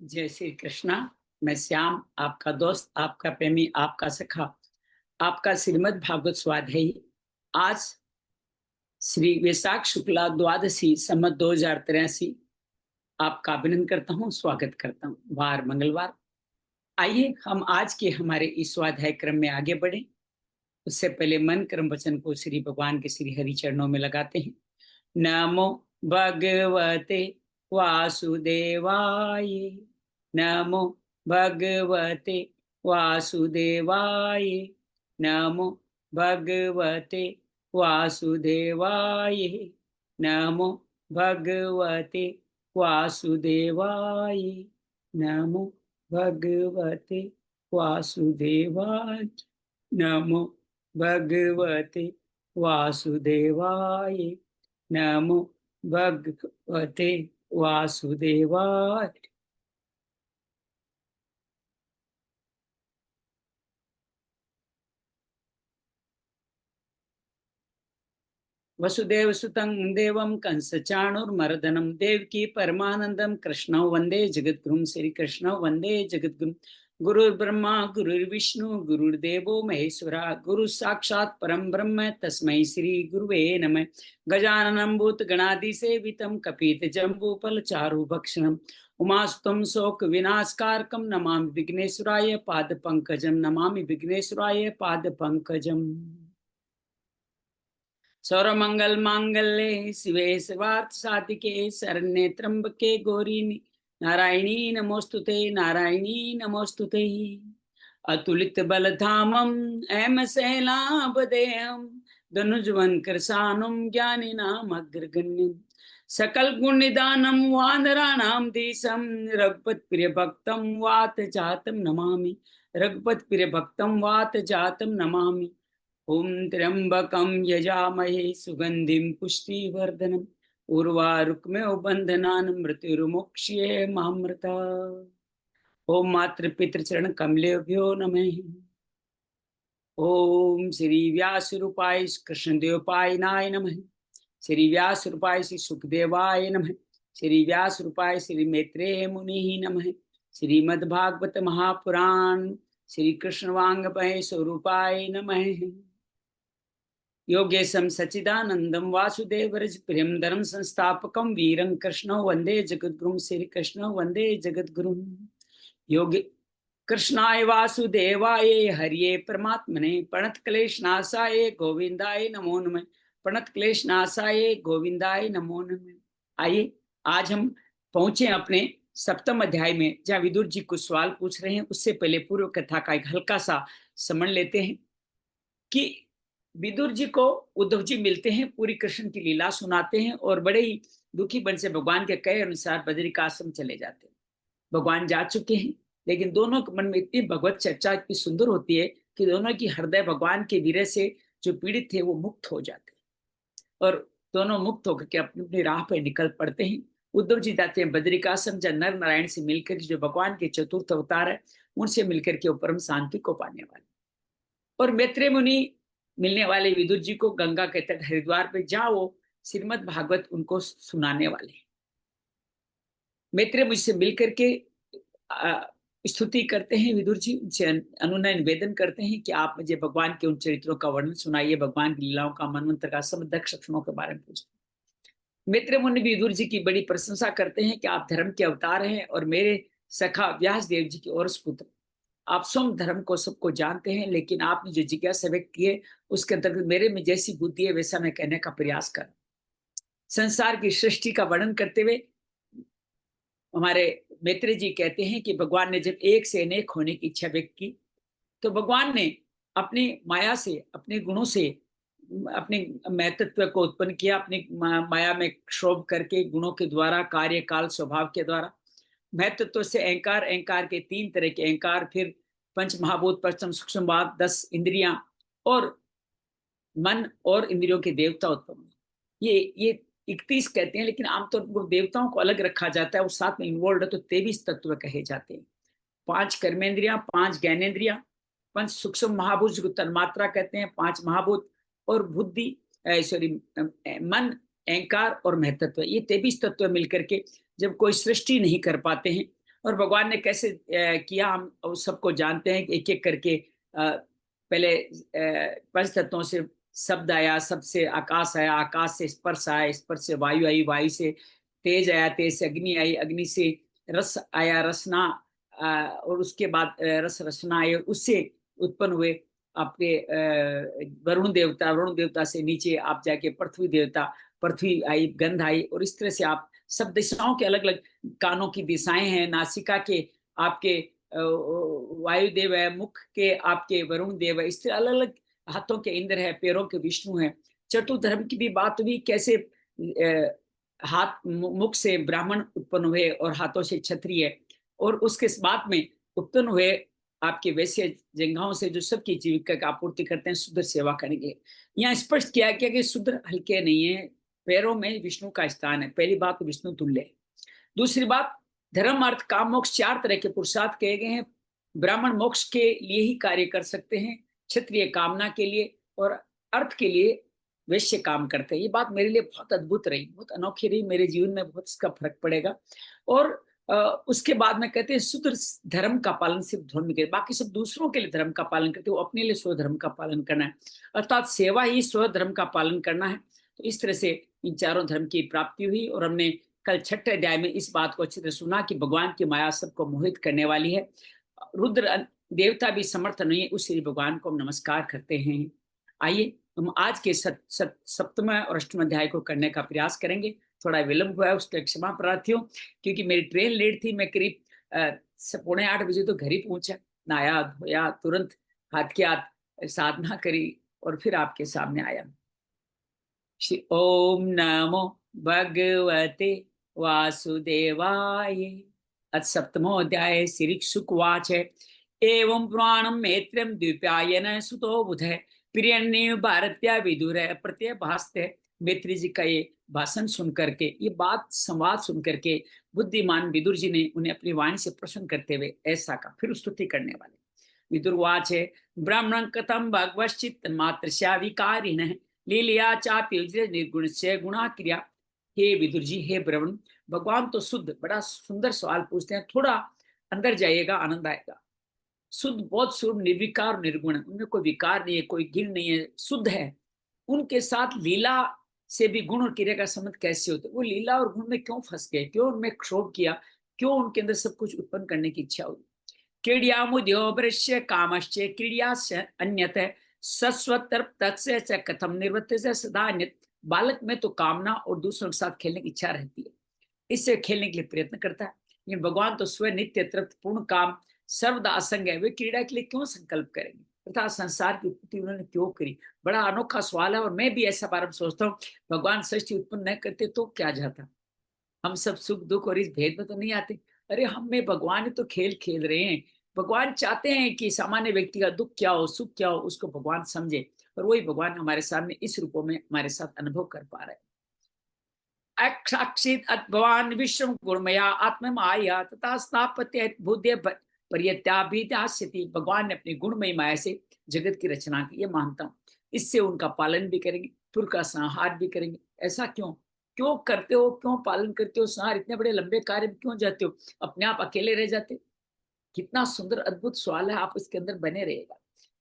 जय श्री कृष्णा। मैं श्याम, आपका दोस्त, आपका प्रेमी, आपका सखा, आपका श्रीमद् भागवत स्वाध्यायी। आज श्री वैशाख शुक्ला द्वादशी सम्मत 2083। आपका अभिनंदन करता हूँ, स्वागत करता हूँ। वार मंगलवार। आइए हम आज के हमारे इस स्वाध्याय क्रम में आगे बढ़े। उससे पहले मन कर्म वचन को श्री भगवान के श्री हरि चरणों में लगाते हैं। नमो भगवते वासुदेवाय। नमो भगवते वासुदेवाय। नमो भगवते वासुदेवाय। नमो भगवते वासुदेवाय। नमो भगवते वासुदेवाय। नमो भगवते वासुदेवाय। नमो भगवते वासुदेवाय। वसुदेव सुतं देवं कंसचाणूरमर्दनं देवकी परमानंदं कृष्णं वंदे जगद्गुरुं। श्री कृष्ण वंदे जगद्गुरुं। गुरुर्ब्रह्मा गुरुर्विष्णु गुरुर्देवो महेश्वरा। गुरु साक्षात् परम ब्रह्म तस्मै श्री गुरुवे नमः। गजाननं भूतगणादिसेवितं कपितजम्बूफलचारुभक्षणं उमास्तुं शोक विनाशकारकं नमामि विघ्नेश्वराय पादपङ्कजं। नमामि विघ्नेश्वराय पादपङ्कजम्। सर्वमंगल मांगल्ये शिवे सर्वार्थ साधिके शरण्ये त्र्यंबके गौरी नारायणी नमोस्तुते। नारायणी नमोस्तुते। अतुलित बलधामं हेम शैलाभदेहं धनुजवन कृशानुं ज्ञानिनाम् अग्रगण्यं सकल गुण निदानं वानराणां देशं रघुपत प्रिय भक्तं वात जातं नमामि। रघुपत प्रिय भक्तं वात जातं नमामि। ओम त्र्यंबकं यजामहे सुगंधिं पुष्टिवर्धनम् उर्वारुकमेव बन्धनान् मृत्युर्मोक्ष्ये मामृतात्। ओम मातृपितृचरण कमलेभ्यो नमः। ओम श्री व्यासरूपाय कृष्णदेवपायनाय नमः। श्री व्यासरूपाय श्री सुखदेवाय नमः। श्री व्यासरूपाय श्री मैत्रेय मुनि नमः। श्रीमद्भागवत महापुराण श्री कृष्णवांगमय स्वरूपाय नमः। योगेशं सच्चिदानंदं वासुदेवरज प्रियंदरं संस्थापकं वीरं कृष्णो वंदे जगद्गुरुं। श्री कृष्णो वंदे जगद्गुरुं। योगे कृष्णाय वासुदेवाय हरिये परमात्मने प्रणत क्लेश नाशाय गोविंदाय नमो नमः। प्रणत क्लेश नाशाय गोविंदाय नमो नमः। आइए आज हम पहुंचे अपने सप्तम अध्याय में, जहाँ विदुर जी कुछ सवाल पूछ रहे हैं। उससे पहले पूर्व कथा का एक हल्का सा स्मरण लेते हैं कि विदुर जी को उद्धव जी मिलते हैं, पूरी कृष्ण की लीला सुनाते हैं और बड़े ही दुखी मन से भगवान के कहे अनुसार बद्रिकाश्रम चले जाते हैं। भगवान जा चुके हैं, लेकिन दोनों के मन में इतनी भगवत चर्चा इतनी सुंदर होती है कि दोनों की हृदय भगवान के वीर से जो पीड़ित थे वो मुक्त हो जाते हैं और दोनों मुक्त होकर के अपनी अपनी राह पर निकल पड़ते हैं। उद्धव जी जाते हैं बद्रिकाश्रम, जहाँ नर नारायण से मिलकर जो भगवान के चतुर्थ अवतार है उनसे मिलकर के वो परम शांति को पाने वाले। और मैत्रेय मुनि मिलने वाले विदुर जी को गंगा के तट हरिद्वार पे जहाँ वो श्रीमद् भागवत उनको सुनाने वाले। मैत्रेय मुझसे मिलकर के स्तुति करते हैं विदुर जी, उनसे अनुनय निवेदन करते हैं कि आप मुझे भगवान के उन चरित्रों का वर्णन सुनाइए, भगवान की लीलाओं का, मनवंतर का, सब दक्ष लक्षणों के बारे में पूछते हैं। मैत्रेय मुनि भी विदुर जी की बड़ी प्रशंसा करते हैं कि आप धर्म के अवतार हैं और मेरे सखा व्यास देव जी की और पुत्र। आप स्वयं धर्म को सबको जानते हैं, लेकिन आपने जो जिज्ञासा व्यक्त की है उसके अंतर्गत मेरे में जैसी बुद्धि है वैसा मैं कहने का प्रयास कर। संसार की सृष्टि का वर्णन करते हुए हमारे मैत्रेय जी कहते हैं कि भगवान ने जब एक से अनेक होने की इच्छा व्यक्त की तो भगवान ने अपनी माया से, अपने गुणों से अपने महत्व को उत्पन्न किया। अपनी माया में क्षोभ करके गुणों के द्वारा, कार्य काल स्वभाव के द्वारा, महत्व से अहंकार, अहंकार के तीन तरह के अहंकार, फिर पंच महाभूत, पंचम सूक्ष्म भाव, 10 इंद्रियां और मन और इंद्रियों के देवता उत्पन्न। ये 31 कहते हैं, लेकिन आमतौर पर देवताओं को अलग रखा जाता है और साथ में इन्वॉल्व है तो 23 तत्व कहे जाते हैं। 5 कर्मेंद्रियां, 5 ज्ञानेन्द्रियां, पंच सूक्ष्म महाभूत जिसको तन्मात्रा कहते हैं, 5 महाभूत और बुद्धि, मन, अहंकार और महत्व। ये 23 तत्व मिलकर के जब कोई सृष्टि नहीं कर पाते हैं और भगवान ने कैसे किया हम उस सबको जानते हैं। एक एक करके पहले पंच तत्वों से शब्द आया, सबसे आकाश आया, आकाश से स्पर्श आया, स्पर्श से वायु आई, वायु से तेज आया, तेज से अग्नि आई, अग्नि से रस आया, रसना और उसके बाद रस रसना आए, उससे उत्पन्न हुए आपके वरुण देवता, वरुण देवता से नीचे आप जाके पृथ्वी देवता, पृथ्वी आई, गंध आई, और इस तरह से आप सब दिशाओं के अलग अलग, कानों की दिशाएं हैं, नासिका के आपके वायुदेव है, मुख के आपके वरुण देव है, इस तरह अलग अलग, हाथों के इंद्र है, पैरों के विष्णु है। चतुर्धर्म की भी बात हुई, कैसे हाथ मुख से ब्राह्मण उत्पन्न हुए और हाथों से क्षत्रिय, और उसके बाद में उत्पन्न हुए आपके वैश्य जंघाओं से जो सबकी जीविका की आपूर्ति करते हैं शूद्र सेवा करेंगे। यहाँ स्पष्ट किया गया कि शूद्र हल्के नहीं है, पैरों में विष्णु का स्थान है। पहली बात तो विष्णु तुल्य है। दूसरी बात, धर्म अर्थ काम मोक्ष 4 तरह के पुरुषार्थ कहे गए हैं। ब्राह्मण मोक्ष के लिए ही कार्य कर सकते हैं, क्षत्रिय कामना के लिए, और अर्थ के लिए वैश्य काम करते हैं। ये बात मेरे लिए बहुत अद्भुत रही, बहुत अनोखी रही, मेरे जीवन में बहुत इसका फर्क पड़ेगा। और उसके बाद में कहते हैं शूद्र धर्म का पालन सिर्फ धर्म के, बाकी सब दूसरों के लिए धर्म का पालन करते, वो अपने लिए स्वधर्म का पालन करना है, अर्थात सेवा ही स्वधर्म का पालन करना है। तो इस तरह से इन चारों धर्म की प्राप्ति हुई। और हमने कल छठे अध्याय में इस बात को अच्छी तरह सुना कि भगवान की माया सबको मोहित करने वाली है। रुद्र देवता भी समर्थ नहीं है, उस श्री भगवान को हम नमस्कार करते हैं। आइए हम आज के सप्तम और अष्टम अध्याय को करने का प्रयास करेंगे। थोड़ा विलंब हुआ है, उसके क्षमा प्रार्थी हूँ, क्योंकि मेरी ट्रेन लेट थी। मैं करीब 7:45 बजे तो घर ही पहुंचा, नहाया धोया, तुरंत हाथ के हाथ साधना करी और फिर आपके सामने आया। श्री ओम नमो भगवते वासुदेवाय। अथ सप्तमोऽध्याय। श्री शुकवाच एवं पुराणं मैत्र्यं द्वीपायन सुतो बुधः प्रियन्य भारत्या विदुर प्रत्यभास्ते। मैत्री जी का ये भाषण सुन करके, ये बात संवाद सुन करके बुद्धिमान विदुर जी ने उन्हें अपनी वाणी से प्रसन्न करते हुए ऐसा कहा। फिर स्तुति करने वाले विदुर्वाच ब्राह्मण कथम भगवश्चित् मात्रस्या विकारिणः लीलिया चाप्युज्य निर्गुण से गुणा क्रिया। हे विदुर जी, हे ब्राह्मण, भगवान तो शुद्ध, बड़ा सुंदर सवाल पूछते हैं, थोड़ा अंदर जाइएगा आनंद आएगा। शुद्ध, बहुत शुद्ध, निर्विकार निर्गुण, उनमें कोई विकार नहीं है, कोई गिर नहीं है, शुद्ध है। उनके साथ लीला से भी गुण और क्रिया का संबंध कैसे होता है? वो लीला और गुण में क्यों फंस गए, क्यों उनमें क्षोभ किया, क्यों उनके अंदर सब कुछ उत्पन्न करने की इच्छा हुई? क्रीड़ामुद्यो वृश्य कामश्च क्रीड़ास्य अन्यतः सस्वतर तत्स्य च कथम निवृत्त से सदा अन्यत। बालक में तो कामना और दूसरों के साथ खेलने की इच्छा रहती है, इससे खेलने के लिए प्रयत्न करता है, लेकिन भगवान तो स्वयं नित्य तृप्त पूर्ण काम सर्वदा असंग है। वे क्रीड़ा के लिए क्यों संकल्प करेंगे, अर्थात संसार की उत्पत्ति उन्होंने क्यों करी? बड़ा अनोखा सवाल है। और मैं भी ऐसा बार सोचता हूँ, भगवान सृष्टि उत्पन्न न करते तो क्या जाता? हम सब सुख दुख और इस भेद में तो नहीं आते। अरे हम में भगवान तो खेल खेल रहे हैं। भगवान चाहते हैं कि सामान्य व्यक्ति का दुख क्या हो, सुख क्या हो, उसको भगवान समझे, और वही भगवान हमारे सामने इस रूपों में हमारे साथ अनुभव कर पा रहे हैं। अक्षाक्षित भगवान विश्व गुणमया आत्म माया तथा स्थापत्य बुद्धि पर्यत्याभिदास्यति। भगवान ने अपनी गुणमयी माया से जगत की रचना की, ये मानता हूँ। इससे उनका पालन भी करेंगे, फिर का संहार भी करेंगे। ऐसा क्यों क्यों करते हो, क्यों पालन करते हो संहार? इतने बड़े लंबे कार्य में क्यों जाते हो? अपने आप अकेले रह जाते? कितना सुंदर अद्भुत सवाल है, आप इसके अंदर बने रहेगा।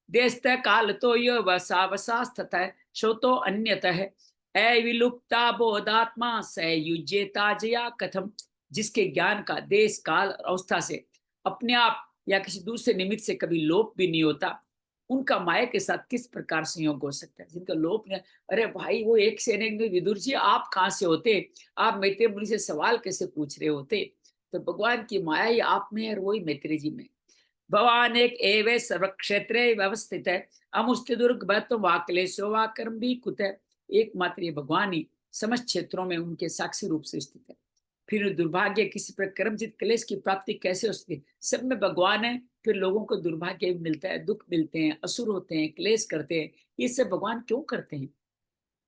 देश काल तो यो वसावसास तथा श्रोतो अन्यतः अविलुप्ता बोधात्मा सयुज्यता जया कथम। जिसके ज्ञान का देश काल और अवस्था से अपने आप या किसी दूसरे निमित्त से कभी लोप भी नहीं होता, उनका माया के साथ किस प्रकार संयोग हो सकता है? जिनका लोप नहीं। अरे भाई, वो एक से एक विदुर जी, आप कहाँ से होते? आप मैत्रेय मुनि से सवाल कैसे पूछ रहे होते? तो भगवान की माया ही आप में है और वही मैत्रेय जी में। भगवान एक एवं सर्वक्षेत्रे व्यवस्थित है, अमुष्टि दुर्ग भत्व वाक्लेशो वा कर्म भी कुत है। एकमात्र ये भगवान ही समस्त क्षेत्रों में उनके साक्षी रूप से स्थित है। फिर दुर्भाग्य किसी पर कर्मजित क्लेश की प्राप्ति कैसे हो सकती है? सब में भगवान है, फिर लोगों को दुर्भाग्य मिलता है, दुख मिलते हैं, असुर होते हैं, क्लेश करते हैं। ये सब भगवान क्यों करते हैं?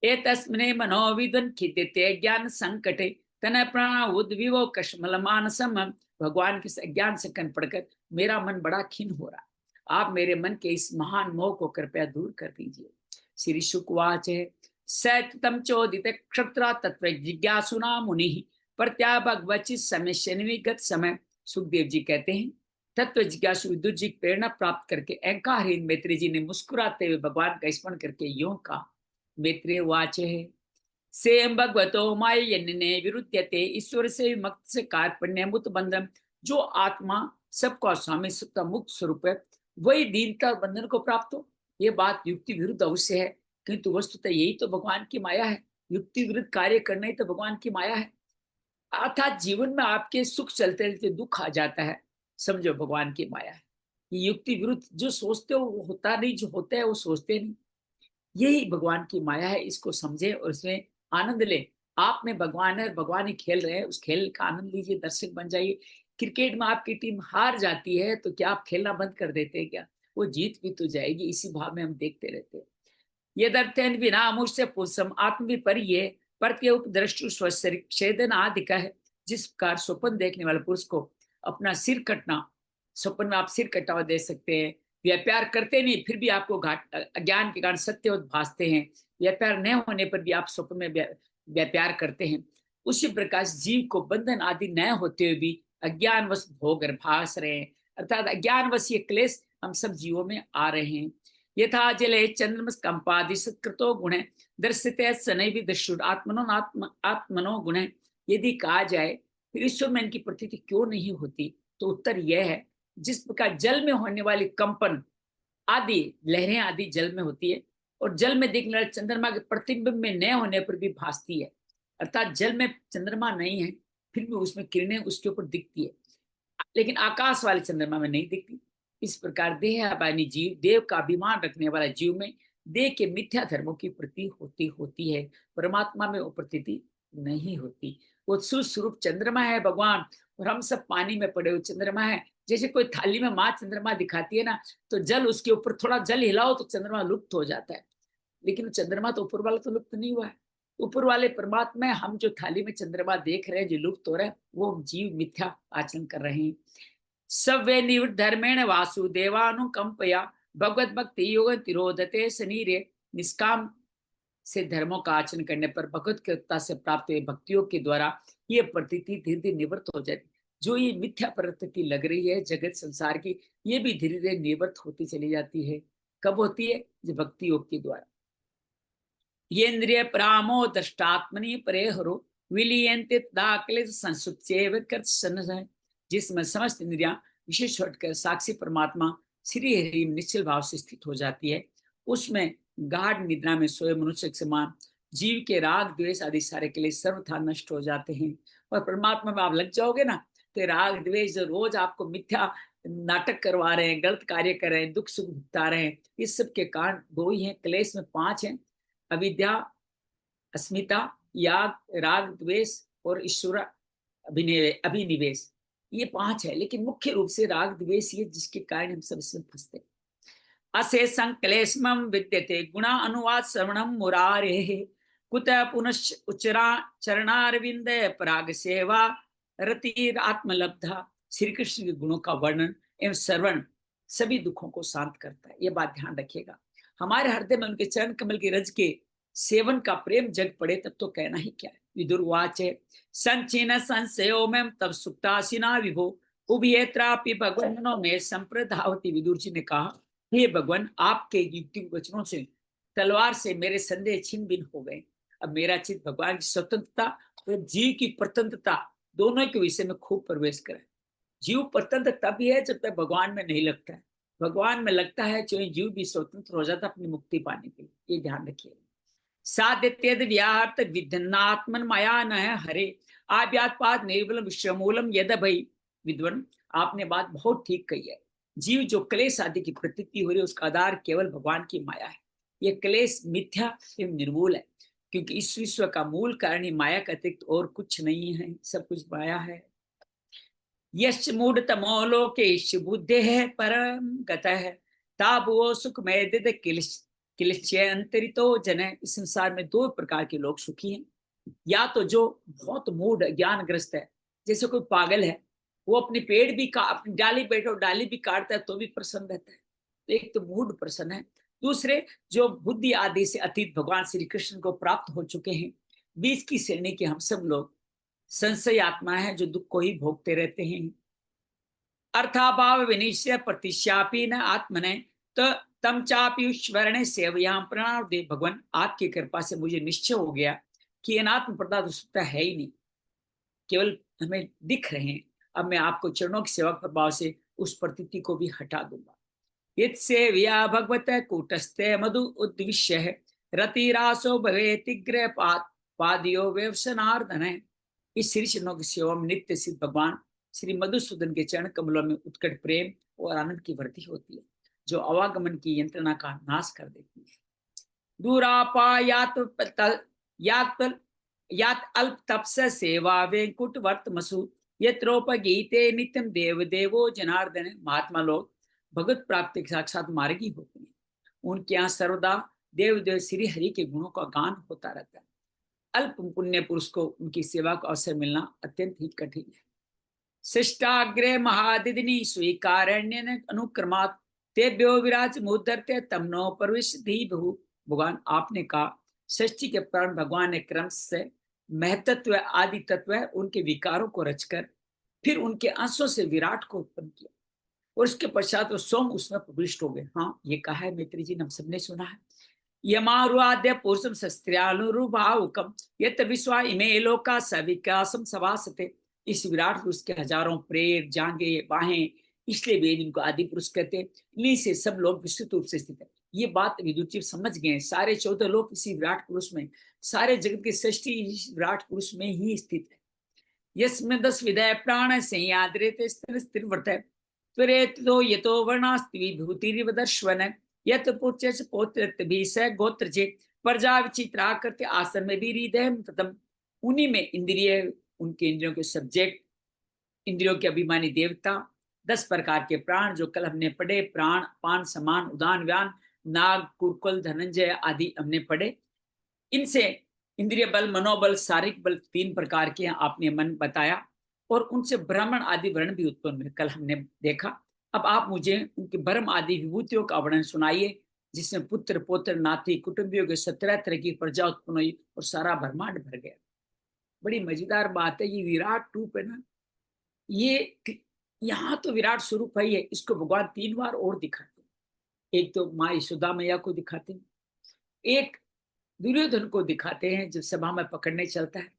ए तस्मने मनोविदन खिद्यते ज्ञान संकटे तन प्राणाउद विवो कश्मल मानसम। भगवान के अज्ञान से कन पड़कर मेरा मन बड़ा खिन्न हो रहा, आप मेरे मन के इस महान मोह को कृपया दूर कर दीजिए। श्री शुकवाच सतम चोदित क्षत्रा तत्व जिज्ञासुना मुनि प्रत्या भगवचित समय शनिविगत समय सुखदेव जी कहते हैं, तत्व जिज्ञासु विदुर जी प्रेरणा प्राप्त करके अहंकारहीन मैत्रेय जी ने मुस्कुराते हुए भगवान का स्मरण करके यूं कहा। मैत्रेय वाच है, सेम भगवतो मायन्ने विरुध्यते ईश्वर से विमुक्त से कार्पण्यमुत बंधन। जो आत्मा सबका स्वामी सबका मुक्त स्वरूप है, वही दीनता बंधन को प्राप्त हो। ये बात युक्ति विरुद्ध अवश्य है, किंतु वस्तुतः यही तो भगवान की माया है। युक्ति विरुद्ध कार्य करना ही तो भगवान की माया है। अर्थात जीवन में आपके सुख चलते रहते दुख आ जाता है, समझो भगवान की माया है। ये युक्ति विरुद्ध जो सोचते हो वो होता नहीं, जो होता है वो सोचते नहीं। यही भगवान की माया है, इसको समझे और इसमें आनंद ले। आप में भगवान है, भगवान ही खेल रहे हैं, उस खेल का आनंद लीजिए, दर्शक बन जाइए। क्रिकेट में आपकी टीम हार जाती है तो क्या आप खेलना बंद कर देते हैं क्या? वो जीत भी तो जाएगी, इसी भाव में हम देखते रहते हैं। यदर्थेन विना मुझसे पुरुषम आत्मविपर्य प्रत्युपद्रष्टु स्वशरीर आदि है। जिस प्रकार स्वप्न देखने वाले पुरुष को अपना सिर कटना, स्वप्न में आप सिर कटा हुआ देख सकते हैं, व्यापार करते नहीं फिर भी आपको घाट अज्ञान के कारण सत्य भासते हैं, व्यापार न होने पर भी आप स्वप्न में व्यापार करते हैं। उसी प्रकार जीव को बंधन आदि न होते हुए भी अज्ञानवश भोग भास रहे हैं, अर्थात अज्ञानवश ये क्लेश हम सब जीवों में आ रहे हैं। यथा जले चंद्रमस कंपादि सत्कृतो गुण दर्शिते शनै विदुषुर आत्मनो गुण। यदि कहा जाए फिर ईश्वर में इनकी प्रतीति क्यों नहीं होती, तो उत्तर यह है, जिस प्रकार जल में होने वाली कंपन आदि लहरें आदि जल में होती है और जल में दिखने वाले चंद्रमा के प्रतिबिंब में न होने पर भी भासती है। अर्थात जल में चंद्रमा नहीं है फिर भी उसमें किरणें उसके ऊपर दिखती है, लेकिन आकाश वाले चंद्रमा में नहीं दिखती। इस प्रकार देह अभिमानी जीव, देव का अभिमान रखने वाला जीव में देह के मिथ्या धर्मों की प्रति होती है, परमात्मा में वो प्रतीति नहीं होती। वो सुस्वरूप चंद्रमा है भगवान, और हम सब पानी में पड़े हुए चंद्रमा है। जैसे कोई थाली में माँ चंद्रमा दिखाती है ना, तो जल उसके ऊपर थोड़ा जल हिलाओ तो चंद्रमा लुप्त हो जाता है, लेकिन चंद्रमा तो ऊपर वाला तो लुप्त नहीं हुआ है। ऊपर वाले परमात्मा, हम जो थाली में चंद्रमा देख रहे हैं जो लुप्त हो रहा है, वो जीव मिथ्या आचरण कर रहे हैं। सव्य निवृत्त धर्मेण वासुदेवानुकंपया भगवत भक्ति योग तिरोधते शरीरे। निष्काम से धर्मों का आचरण करने पर भगवत कृपा से प्राप्त हुए भक्तियों के द्वारा ये प्रतीति धीरे धीरे निवृत्त हो जाती। जो ये मिथ्या प्रतीति लग रही है जगत संसार की, ये भी धीरे धीरे निवृत्त होती चली जाती है। कब होती है? जो भक्ति योग के द्वारा। ये इंद्रिय परामो दृष्टात्मनि परे हरो विलियंते दाखले संसुप्तेव कृत। जिसमें समस्त इंद्रियां विशेष हटकर साक्षी परमात्मा श्री हरि निश्चल भाव से स्थित हो जाती है, उसमें गाढ़ निद्रा में सोए मनुष्य के समान जीव के राग द्वेष आदि सारे के लिए सर्वथा नष्ट हो जाते हैं। और परमात्मा में आप लग जाओगे ना, तो राग द्वेष जो रोज आपको मिथ्या नाटक करवा रहे हैं, गलत कार्य कर रहे हैं, दुख सुख भुगता रहे हैं, इस सब के कारण दो ही हैं, क्लेश में 5 हैं। अविद्या, अस्मिता, याग, राग द्वेष और ईश्वर अभिनिवेश, ये 5 है। लेकिन मुख्य रूप से राग द्वेष ये जिसके कारण हम सब इसमें फंसते। अशेषं क्लेशमं विद्यते गुणा अनुवाद श्रवणं मुरारे कुत पुनश्च उच्चरा चरणारविंद पराग सेवा रतिर आत्मलब्धा। श्री कृष्ण के गुणों का वर्णन एवं श्रवण सभी दुखों को शांत करता है, ये बात ध्यान रखिएगा। हमारे हृदय में उनके चरण कमल के रज के सेवन का प्रेम जग पड़े तब तो कहना ही क्या है। विदुर्वाच संचीन संशयो में तब सुप्तासीना विभो उभयत्रापि भगवान में संप्रधावती। विदुर जी ने कहा, हे भगवान, आपके युक्ति वचनों से तलवार से मेरे संदेह छिन भिन हो गए। अब मेरा चित्त भगवान की स्वतंत्रता और जीव की प्रतंत्रता दोनों के विषय में खूब प्रवेश करे। जीव प्रतंत्र तभी है जब तक भगवान में नहीं लगता है, भगवान में लगता है तो जीव भी स्वतंत्र हो जाता अपनी मुक्ति पाने के लिए, ये ध्यान रखिए। साध्यत्यद व्याहत विधन्नात्मन माया न है हरे आव्यात्पाद निर्बल विश्वमूलम यद भई। विद्वन, आपने बात बहुत ठीक कही है। जीव जो क्लेश आदि की प्रतीति हो रही है उसका आधार केवल भगवान की माया है। ये क्लेश मिथ्या एवं निर्मूल है, क्योंकि इस विश्व का मूल कारण ही माया का अतिरिक्त और कुछ नहीं है, सब कुछ माया है। यश मूढ़ तमो लोकेश बुद्धे है परम गतः ताबो सुख में दिद किलिश्चय अंतरितो जन। इस संसार में 2 प्रकार के लोग सुखी हैं। या तो जो बहुत मूढ़ ज्ञानग्रस्त है, जैसे कोई पागल है, वो अपने पेड़ भी अपनी डाली बैठो डाली भी काटता है तो भी प्रसन्न रहता है, तो एक तो मूढ़ प्रसन्न है। दूसरे जो बुद्धि आदि से अतीत भगवान श्री कृष्ण को प्राप्त हो चुके हैं। 20 की श्रेणी के हम सब लोग संशय आत्मा है जो दुख को ही भोगते रहते हैं। अर्थाभाव विनिश्चय प्रतिशापी न आत्मने तो तम चापी स्वर्ण सेवयाम प्रणाम दे। भगवान आपकी कृपा से मुझे निश्चय हो गया कि अनात्म पदार्थ उसका है ही नहीं, केवल हमें दिख रहे हैं। अब मैं आपको चरणों की सेवा प्रभाव से उस प्रतीति को भी हटा दूंगा। यत्सेव्या भगवत कूटस्थे मधु उद्विश्य रतिरासो भवे तिग्र पादियो व्यवसनार्दन है। इस श्री चरणों की सेवा में नित्य सिद्ध भगवान श्री मधुसूदन के चरण कमलों में उत्कट प्रेम और आनंद की वृद्धि होती है, जो अवागमन की यंत्रणा का नाश कर देती है। दूरापायात यात अल्प तपस सेवा वेंकुट वर्तमसु यत्रोपगीते नित्यम देव देवो जनार्दन। महात्मा लोग भगवत प्राप्ति के साक्षात मार्गी होते हैं, उनके यहाँ सर्वदा देव देव श्री हरि के गुणों का गान होता रहता है। अल्प पुण्य पुरुष को उनकी सेवा को अवसर मिलना अत्यंत ही कठिन है। शिष्टाग्रे महादिदिनी स्वीकारण्य अनुक्रमात् तेभ्यो विराज मुदरते तमनो परविशधि बहु। भगवान आपने कहा षष्ठी के प्राण भगवान ने क्रम से महतत्व आदि तत्व उनके विकारों को रचकर फिर उनके अंशों से विराट को उत्पन्न किया और उसके पश्चात वो स्वयं उसमें प्रविष्ट हो गए। हाँ, ये कहा है मैत्री जी ने, हम सबने सुना है। यमारुआद्य पुरुषम शस्त्र्यानुरुभावुकम यत विश्वा इमे लोका सविकासम सवासते। इस विराट पुरुष के हजारों प्रेर जांगे बाहें, इसलिए वेद इनको आदि पुरुष कहते हैं। इन्हीं से सब लोग विस्तृत रूप से स्थित है। ये बात विदुर जी समझ गए। सारे 14 लोग इसी विराट पुरुष में, सारे जगत की सृष्टि इस विराट पुरुष में ही स्थित है। यस्में 10 विदय प्राण संयाद्रेते स्थिर वर्त है त्वरेत तो यतो वर्णास्ति विभूतिरिवदर्शवन यत पुत्र पौत्र भी स गोत्र जे प्रजा विचित्रा करते आसन में भी हृदय ततम। उन्हीं में इंद्रिय, उनके इंद्रियों के सब्जेक्ट, इंद्रियों के अभिमानी देवता, 10 प्रकार के प्राण जो कल हमने पढ़े, प्राण पान समान उदान व्यान नाग कुरकुल धनंजय आदि हमने पढ़े। इनसे इंद्रिय बल मनोबल शारीरिक बल 3 प्रकार के आपने मन बताया और उनसे ब्राह्मण आदि वर्ण भी उत्पन्न हुए, कल हमने देखा। अब आप मुझे उनके ब्रह्म आदि विभूतियों का वर्णन सुनाइए, जिसमें पुत्र पौत्र नाती कुटुंबियों के 17 तरह की प्रजा उत्पन्न हुई और सारा ब्रह्मांड भर गया। बड़ी मजेदार बात है। ये विराट रूप है ना, ये यहाँ तो विराट स्वरूप है, इसको भगवान 3 बार और दिखाते हैं। एक तो माँ यशोदा मैया को दिखाते हैं, एक दुर्योधन को दिखाते हैं जब सभा में पकड़ने चलता है,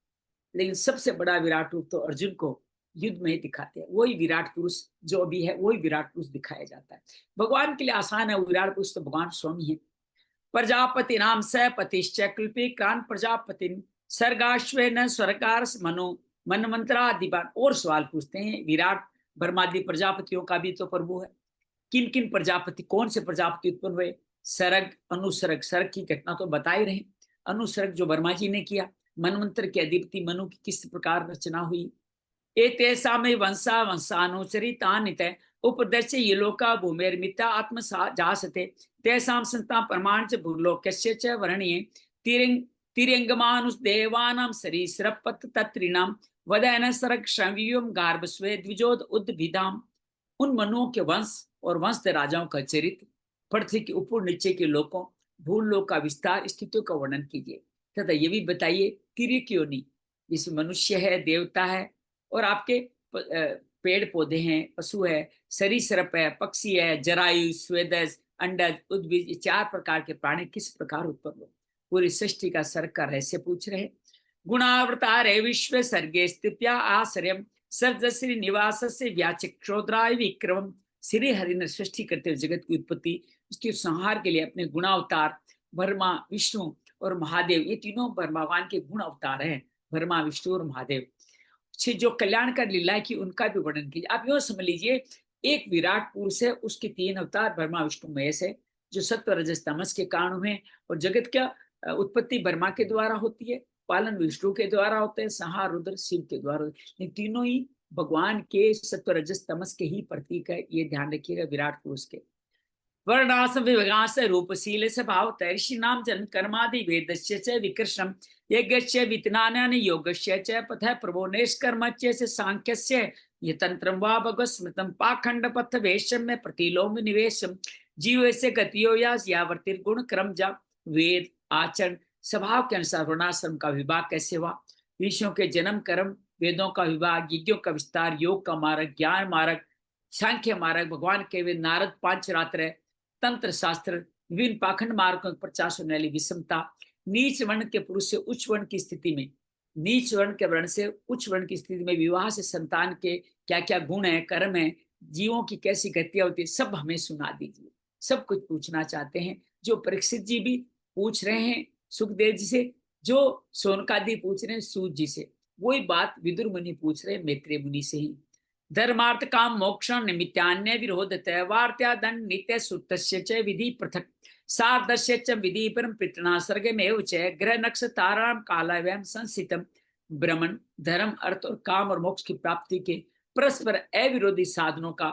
लेकिन सबसे बड़ा विराट रूप तो अर्जुन को युद्ध में ही दिखाते हैं। वही विराट पुरुष जो अभी है, वही विराट पुरुष दिखाया जाता है। भगवान के लिए आसान है, वो विराट पुरुष तो भगवान स्वयं ही है। प्रजापति नाम स पतिश्च कृपी क्रांत प्रजापति सर्गाश्वेन स्वर्गार मनो मन मंत्रादिपान। और सवाल पूछते हैं, विराट ब्रह्मादि प्रजापतियों का भी तो प्रभु है। किन किन प्रजापति, कौन से प्रजापति उत्पन्न हुए? सर्ग अनुसर्ग, सर्ग की घटना तो बता ही रहे। अनुसर्ग जो वर्मा जी ने किया, मनवंतर के अधिपति मनु की किस प्रकार रचना हुई। एतेषा में वंशा वंशानुचरितानित उपदर्श्य ये लोका भूमिर्मिता आत्म जासते तेषां संता प्रमाण च भूलोकस्य च वर्णीय तिरंगमानुष देवानां सरीसृपत तत्रिणाम वदन सर्ग श्रव्यम गार्भस्वे द्विजोद उद्भिदाम। उन मनुओं के वंश और वंश राजाओं का चरित्र, पृथ्वी के ऊपर नीचे के लोगों, भूलोक का विस्तार, स्थितियों का वर्णन कीजिए तथा ये भी बताइए तिर्य क्यों नहीं, जिसमें मनुष्य है, देवता है और आपके पेड़ पौधे हैं, पशु है, सरीसृप है, पक्षी है, जरायु स्वेदज अंडज उद्भिज, 4 प्रकार के प्राणी किस प्रकार उत्पन्न हो। पूरी सृष्टि का सर्ग का रहस्य पूछ रहे। गुणावतारे विश्व सर्गे स्थित्या आश्रयम सर्जश्री निवास से व्याचिक्षोद्राय विक्रम। श्री हरि ने सृष्टि करते हुए जगत की उत्पत्ति, उसके संहार के लिए अपने गुणावतार ब्रह्मा विष्णु और महादेव, ये तीनों भगवान के गुण अवतार हैं, ब्रह्मा विष्णु और महादेव से जो कल्याण का लीला की उनका भी वर्णन कीजिए। आप यूँ समझ लीजिए, एक विराट पुरुष है, उसके 3 अवतार ब्रह्मा विष्णु महेश है, जो सत्व रजस तमस के कारण हुए, और जगत का उत्पत्ति ब्रह्मा के द्वारा होती है, पालन विष्णु के द्वारा होते हैं, संहार रुद्र शिव के द्वारा होते हैं। तीनों ही भगवान के सत्व रजस तमस के ही प्रतीक है, ये ध्यान रखिएगा विराट पुरुष के। वर्णास विभागास रूपशील स्वभाव तैषि नाम जन्म कर्मादि वेदस्य च विकृष्णम यज्ञस्य वित्नान्यानि योगस्य च पथ प्रभो निष्कर्मस्य से सांख्यस्य यतंत्रम वा भगवत स्मृतम पाखंड पथ वेशम में प्रतिलोम निवेशम जीव से गतियो या वर्तिर्गुण क्रम जा। वेद आचरण स्वभाव के अनुसार वर्णाश्रम का विभाग कैसे हुआ, ऋषियों के जन्म कर्म, वेदों का विभाग, यज्ञों का विस्तार, योग का मार्ग, ज्ञान मार्ग, सांख्य मार्ग, भगवान के वे नारद पांचरात्र, तंत्र शास्त्र, विभिन्न पाखंड मार्गों पर प्रचार सुनने वाली विषमता, नीच वर्ण के पुरुष से उच्च वर्ण की स्थिति में, नीच वर्ण के वर्ण से उच्च वर्ण की स्थिति में विवाह से संतान के क्या क्या गुण है, कर्म है, जीवों की कैसी गतियां होती है, सब हमें सुना दीजिए। सब कुछ पूछना चाहते हैं, जो परीक्षित जी भी पूछ रहे हैं सुखदेव जी से, जो सोनकादि पूछ रहे हैं सूत जी से, वही बात विदुर मुनि पूछ रहे हैं मैत्रेय मुनि से ही। धर्मार्थ काम मोक्ष निमित्तान्य विरोधते वार्त्या दंड नित्य सुतस्य च विधि पृथक सार्धस्य च विधि परम पितृणा सर्गमेव च ग्रह नक्षत्र ताराम कालाव्याम संसितम। ब्रह्मन, धर्म, अर्थ और काम और मोक्ष की प्राप्ति के परस्पर अविरोधी साधनों का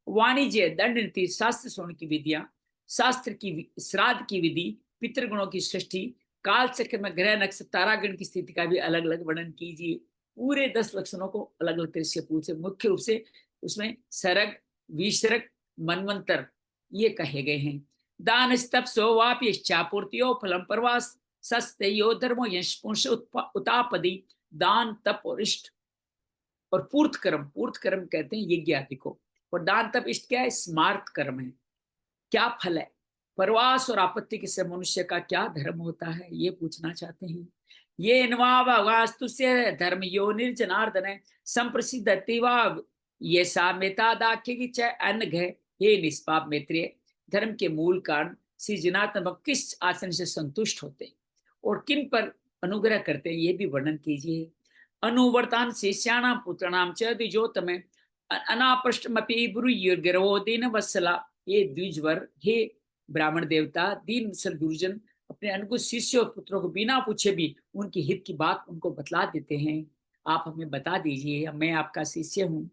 वाणिज्य, दंड नीति, शास्त्र श्रवण की विधियां, शास्त्र की श्राद्ध की विधि, पितृगुणों की सृष्टि, काल चक्र में ग्रह नक्षत्र तारागण की स्थिति का भी अलग अलग वर्णन कीजिए। पूरे 10 लक्षणों को अलग अलग तरीके से पूछे। मुख्य रूप से उसमें सरग, विसर्ग, मनवंतर ये कहे गए हैं। दान स्तप सोवाप यश्चापूर्तियो फलम परवास सस्तेयो धर्मो यश पुंस उतापदी। दान, तप और इष्ट और पूर्त कर्म, पूर्त कर्म कहते हैं यज्ञ आदि को, और दान तप इष्ट क्या है, स्मार्त कर्म है। क्या फल है, परवास और आपत्ति के से मनुष्य का क्या धर्म होता है, ये पूछना चाहते हैं। ये नवास्तु से धर्म यो निर्जनार्दन संप्रसिद्ध ये साम्यता दाख्य की चय अनघ। ये निष्पाप मैत्रेय, धर्म के मूल कारण श्री जनार्दन किस आसन से संतुष्ट होते हैं और किन पर अनुग्रह करते हैं, ये भी वर्णन कीजिए। अनुवर्तान शिष्याणाम पुत्राणाम च द्विजोतम अनापृष्टमपि ब्रूयुर्गिरवो दीन वत्सला। ये द्विजवर, हे ब्राह्मण देवता, दीन वत्सल गुरुजन अपने अनुकूल शिष्य और पुत्रों को बिना पूछे भी उनकी हित की बात उनको बतला देते हैं। आप हमें बता दीजिए, मैं आपका शिष्य हूँ।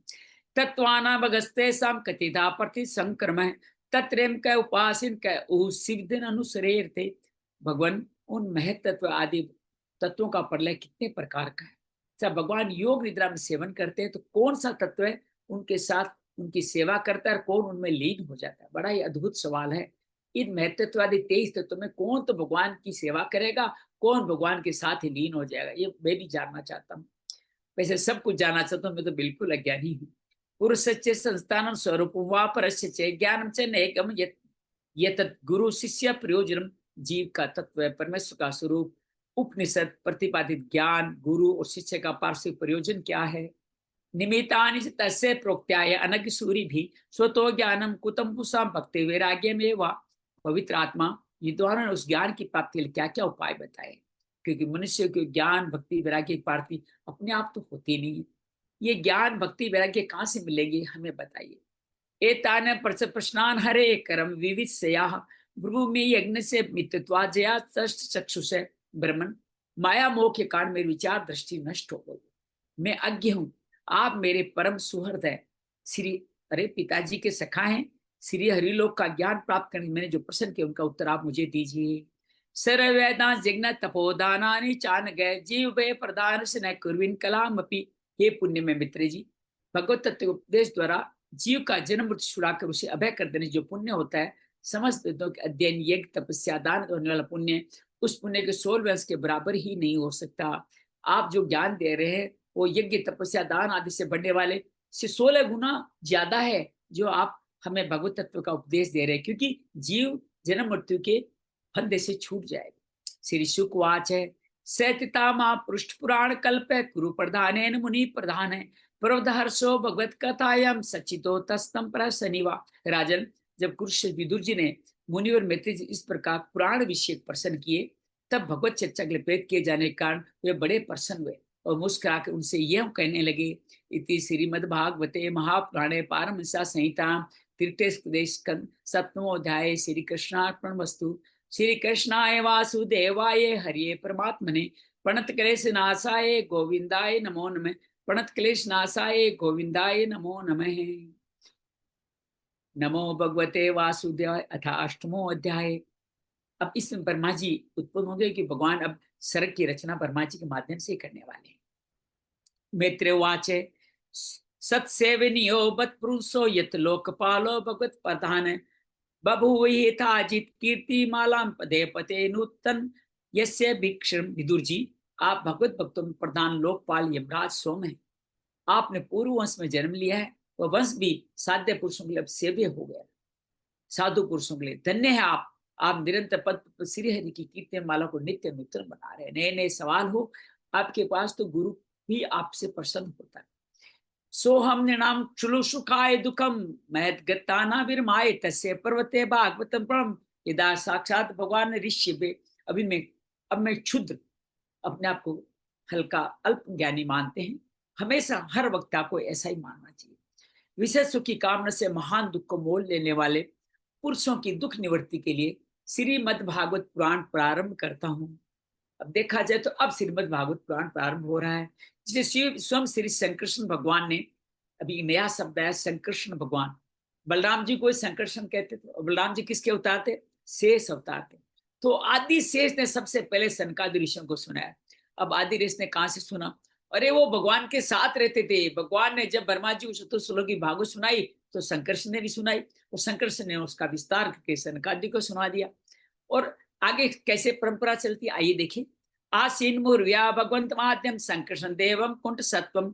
तत्वाना भगस्ते साम कथिता प्रति संक्रम तत्रेम क उपासिन क सिद्धिन अनुसरेरते। भगवान, उन महत्व आदि तत्वों का प्रलय कितने प्रकार का है। सब भगवान योग निद्रा में सेवन करते हैं तो कौन सा तत्व है उनके साथ उनकी सेवा करता है, कौन उनमें लीन हो जाता है। बड़ा ही अद्भुत सवाल है। इन महत्ववादी 23 तत्वों में कौन तो भगवान की सेवा करेगा, कौन भगवान के साथ ही लीन हो जाएगा, ये मैं भी जानना चाहता हूँ। वैसे सब कुछ जानना चाहता हूँ, मैं तो बिल्कुल अज्ञानी हूँ। पुरुष से संस्थान स्वरूप वा परस्य ज्ञानम च नैकम यत गुरु शिष्य प्रयोजनम। जीव का तत्व है, परमेश्वर का स्वरूप। उपनिषद प्रतिपादित ज्ञान, गुरु और शिष्य का पार्श्विक प्रयोजन क्या है। निमित्तानि च तस्य प्रोक्त्याय अनग सूरी भी स्वतो ज्ञानम कुतम पुषाम भक्ति वैराग्य में वा। पवित्र आत्मा ये द्वारा उस ज्ञान की प्राप्ति के लिए क्या क्या उपाय बताए, क्योंकि मनुष्य को ज्ञान भक्ति वैराग्य की प्राप्ति अपने आप तो होती नहीं है। ये ज्ञान भक्ति वैराग्य कहाँ से मिलेंगे, हमें बताइए। एतान प्रश्नान हरे करम विविध सयाह भ्रु में यज्ञ से मित्रत्वा जया चक्षुष ब्रह्मन। माया मोह के कारण मेरी विचार दृष्टि नष्ट हो गई, मैं अज्ञ हूँ। आप मेरे परम सुहृद है श्री, अरे पिताजी के सखा हैं, श्री हरिलोक का ज्ञान प्राप्त करने मैंने जो प्रश्न किया उनका उत्तर आप मुझे दीजिए। सर्व वेदा जिग्न तपोदानानि चान गए जीव वे प्रदान से न कुर्विन कलाम अपी। हे पुण्य में मित्र जी, भगवत तत्व उपदेश द्वारा जीव का जन्म मृत्यु छुड़ाकर उसे अभय कर देने जो पुण्य होता है, समस्त वेदों के अध्ययन यज्ञ तपस्या दान होने वाला पुण्य उस पुण्य के 16 वर्ष के बराबर ही नहीं हो सकता। आप जो ज्ञान दे रहे हैं वो यज्ञ तपस्या दान आदि से बढ़ने वाले से 16 गुना ज्यादा है जो आप हमें भगवत तत्व का उपदेश दे रहे हैं, क्योंकि जीव जन्म मृत्यु के फंदे से छूट जाएगा। श्री शुकवाच है सैतिता माँ पृष्ठ पुराण कल्प कुरु प्रधान मुनि प्रधान है प्रवधहर्षो भगवत कथायाम सचितो तस्तम पर शनिवा। राजन, जब कुरुश्री विदुर जी ने मुनि और मैत्री जी इस प्रकार पुराण विषय प्रश्न किए, तब भगवत चर्चा के लिए प्रेरित किए जाने के कारण वे बड़े प्रसन्न हुए और मुस्कुराकर उनसे यह कहने लगे। इति श्रीमद्भागवते महापुराणे पारमहंसा संहिता तृतीय स्कंद 7वां अध्याय। श्री कृष्णार्पणमस्तु। श्री कृष्णाय वासुदेवाय हरिये परमात्मने प्रणत क्लेश नाशाय गोविंदाय नमो नमः। प्रणत क्लेश नाशाय गोविंदाय नमो नमः। नमो भगवते वासुदेवाय। अथा 8वां अध्याय। अब इसमें ब्रह्मा जी उत्पन्न हो गए कि भगवान अब सर्ग की रचना ब्रह्मा जी के माध्यम से करने वाले हैं। मैत्रेवाच सत्सेवनियो बत्पुरुषो यत लोकपालो भगवत प्रधान बभुविहिताजित कीर्ति मालाम पदे पते नूतन यस्य भिक्षम। विदुर जी, आप भगवत भक्तों में प्रधान लोकपाल यमराज सोम है। आपने पूर्व वंश में जन्म लिया है वह वंश भी साध्य पुरुषों के लिए अब सेव्य हो गया, साधु पुरुषों के लिए। धन्य है आप निरंतर पद पर श्री हरि की कीर्तन माला को नित्य नूतन बना रहे हैं। नए नए सवाल हो आपके पास तो गुरु भी आपसे प्रसन्न होता है। सोहम नृणाम चुलु सुखाय दुखम महत गताना विरमाय तस्य पर्वते भागवतम परम यदा साक्षात भगवान ऋषि। अब मैं क्षुद्र अपने आप को हल्का अल्प ज्ञानी मानते हैं। हमेशा हर वक्ता को ऐसा ही मानना चाहिए। विशेष सुख की कामना से महान दुख को मोल लेने वाले पुरुषों की दुख निवृत्ति के लिए श्रीमद् भागवत पुराण प्रारंभ करता हूँ। अब देखा जाए तो अब श्रीमद् भागवत पुराण प्रारंभ हो रहा है, जिसे स्वयं श्री शंकरकृष्ण भगवान ने, अभी नया शब्द है शंकरकृष्ण भगवान। बलराम जी को शंकरकृष्ण कहते थे और बलराम जी किसके अवतार थे? शेष अवतार थे। तो आदि शेष ने सबसे पहले सनकादि ऋषियों को सुनाया। अब आदि ऋषि ने कहां से सुना? अरे वो भगवान के साथ रहते थे। भगवान ने जब ब्रह्मा जी को चतुर्थ श्लोक की भागवत सुनाई तो शंकरकृष्ण ने भी सुनाई और शंकरकृष्ण ने उसका विस्तार करके सनकादि को सुना दिया। और आगे कैसे परंपरा चलती है आइए देखिए। आसीन मुर्व्या भगवंत माध्यम संकर्षण देवम कुंठ सत्वम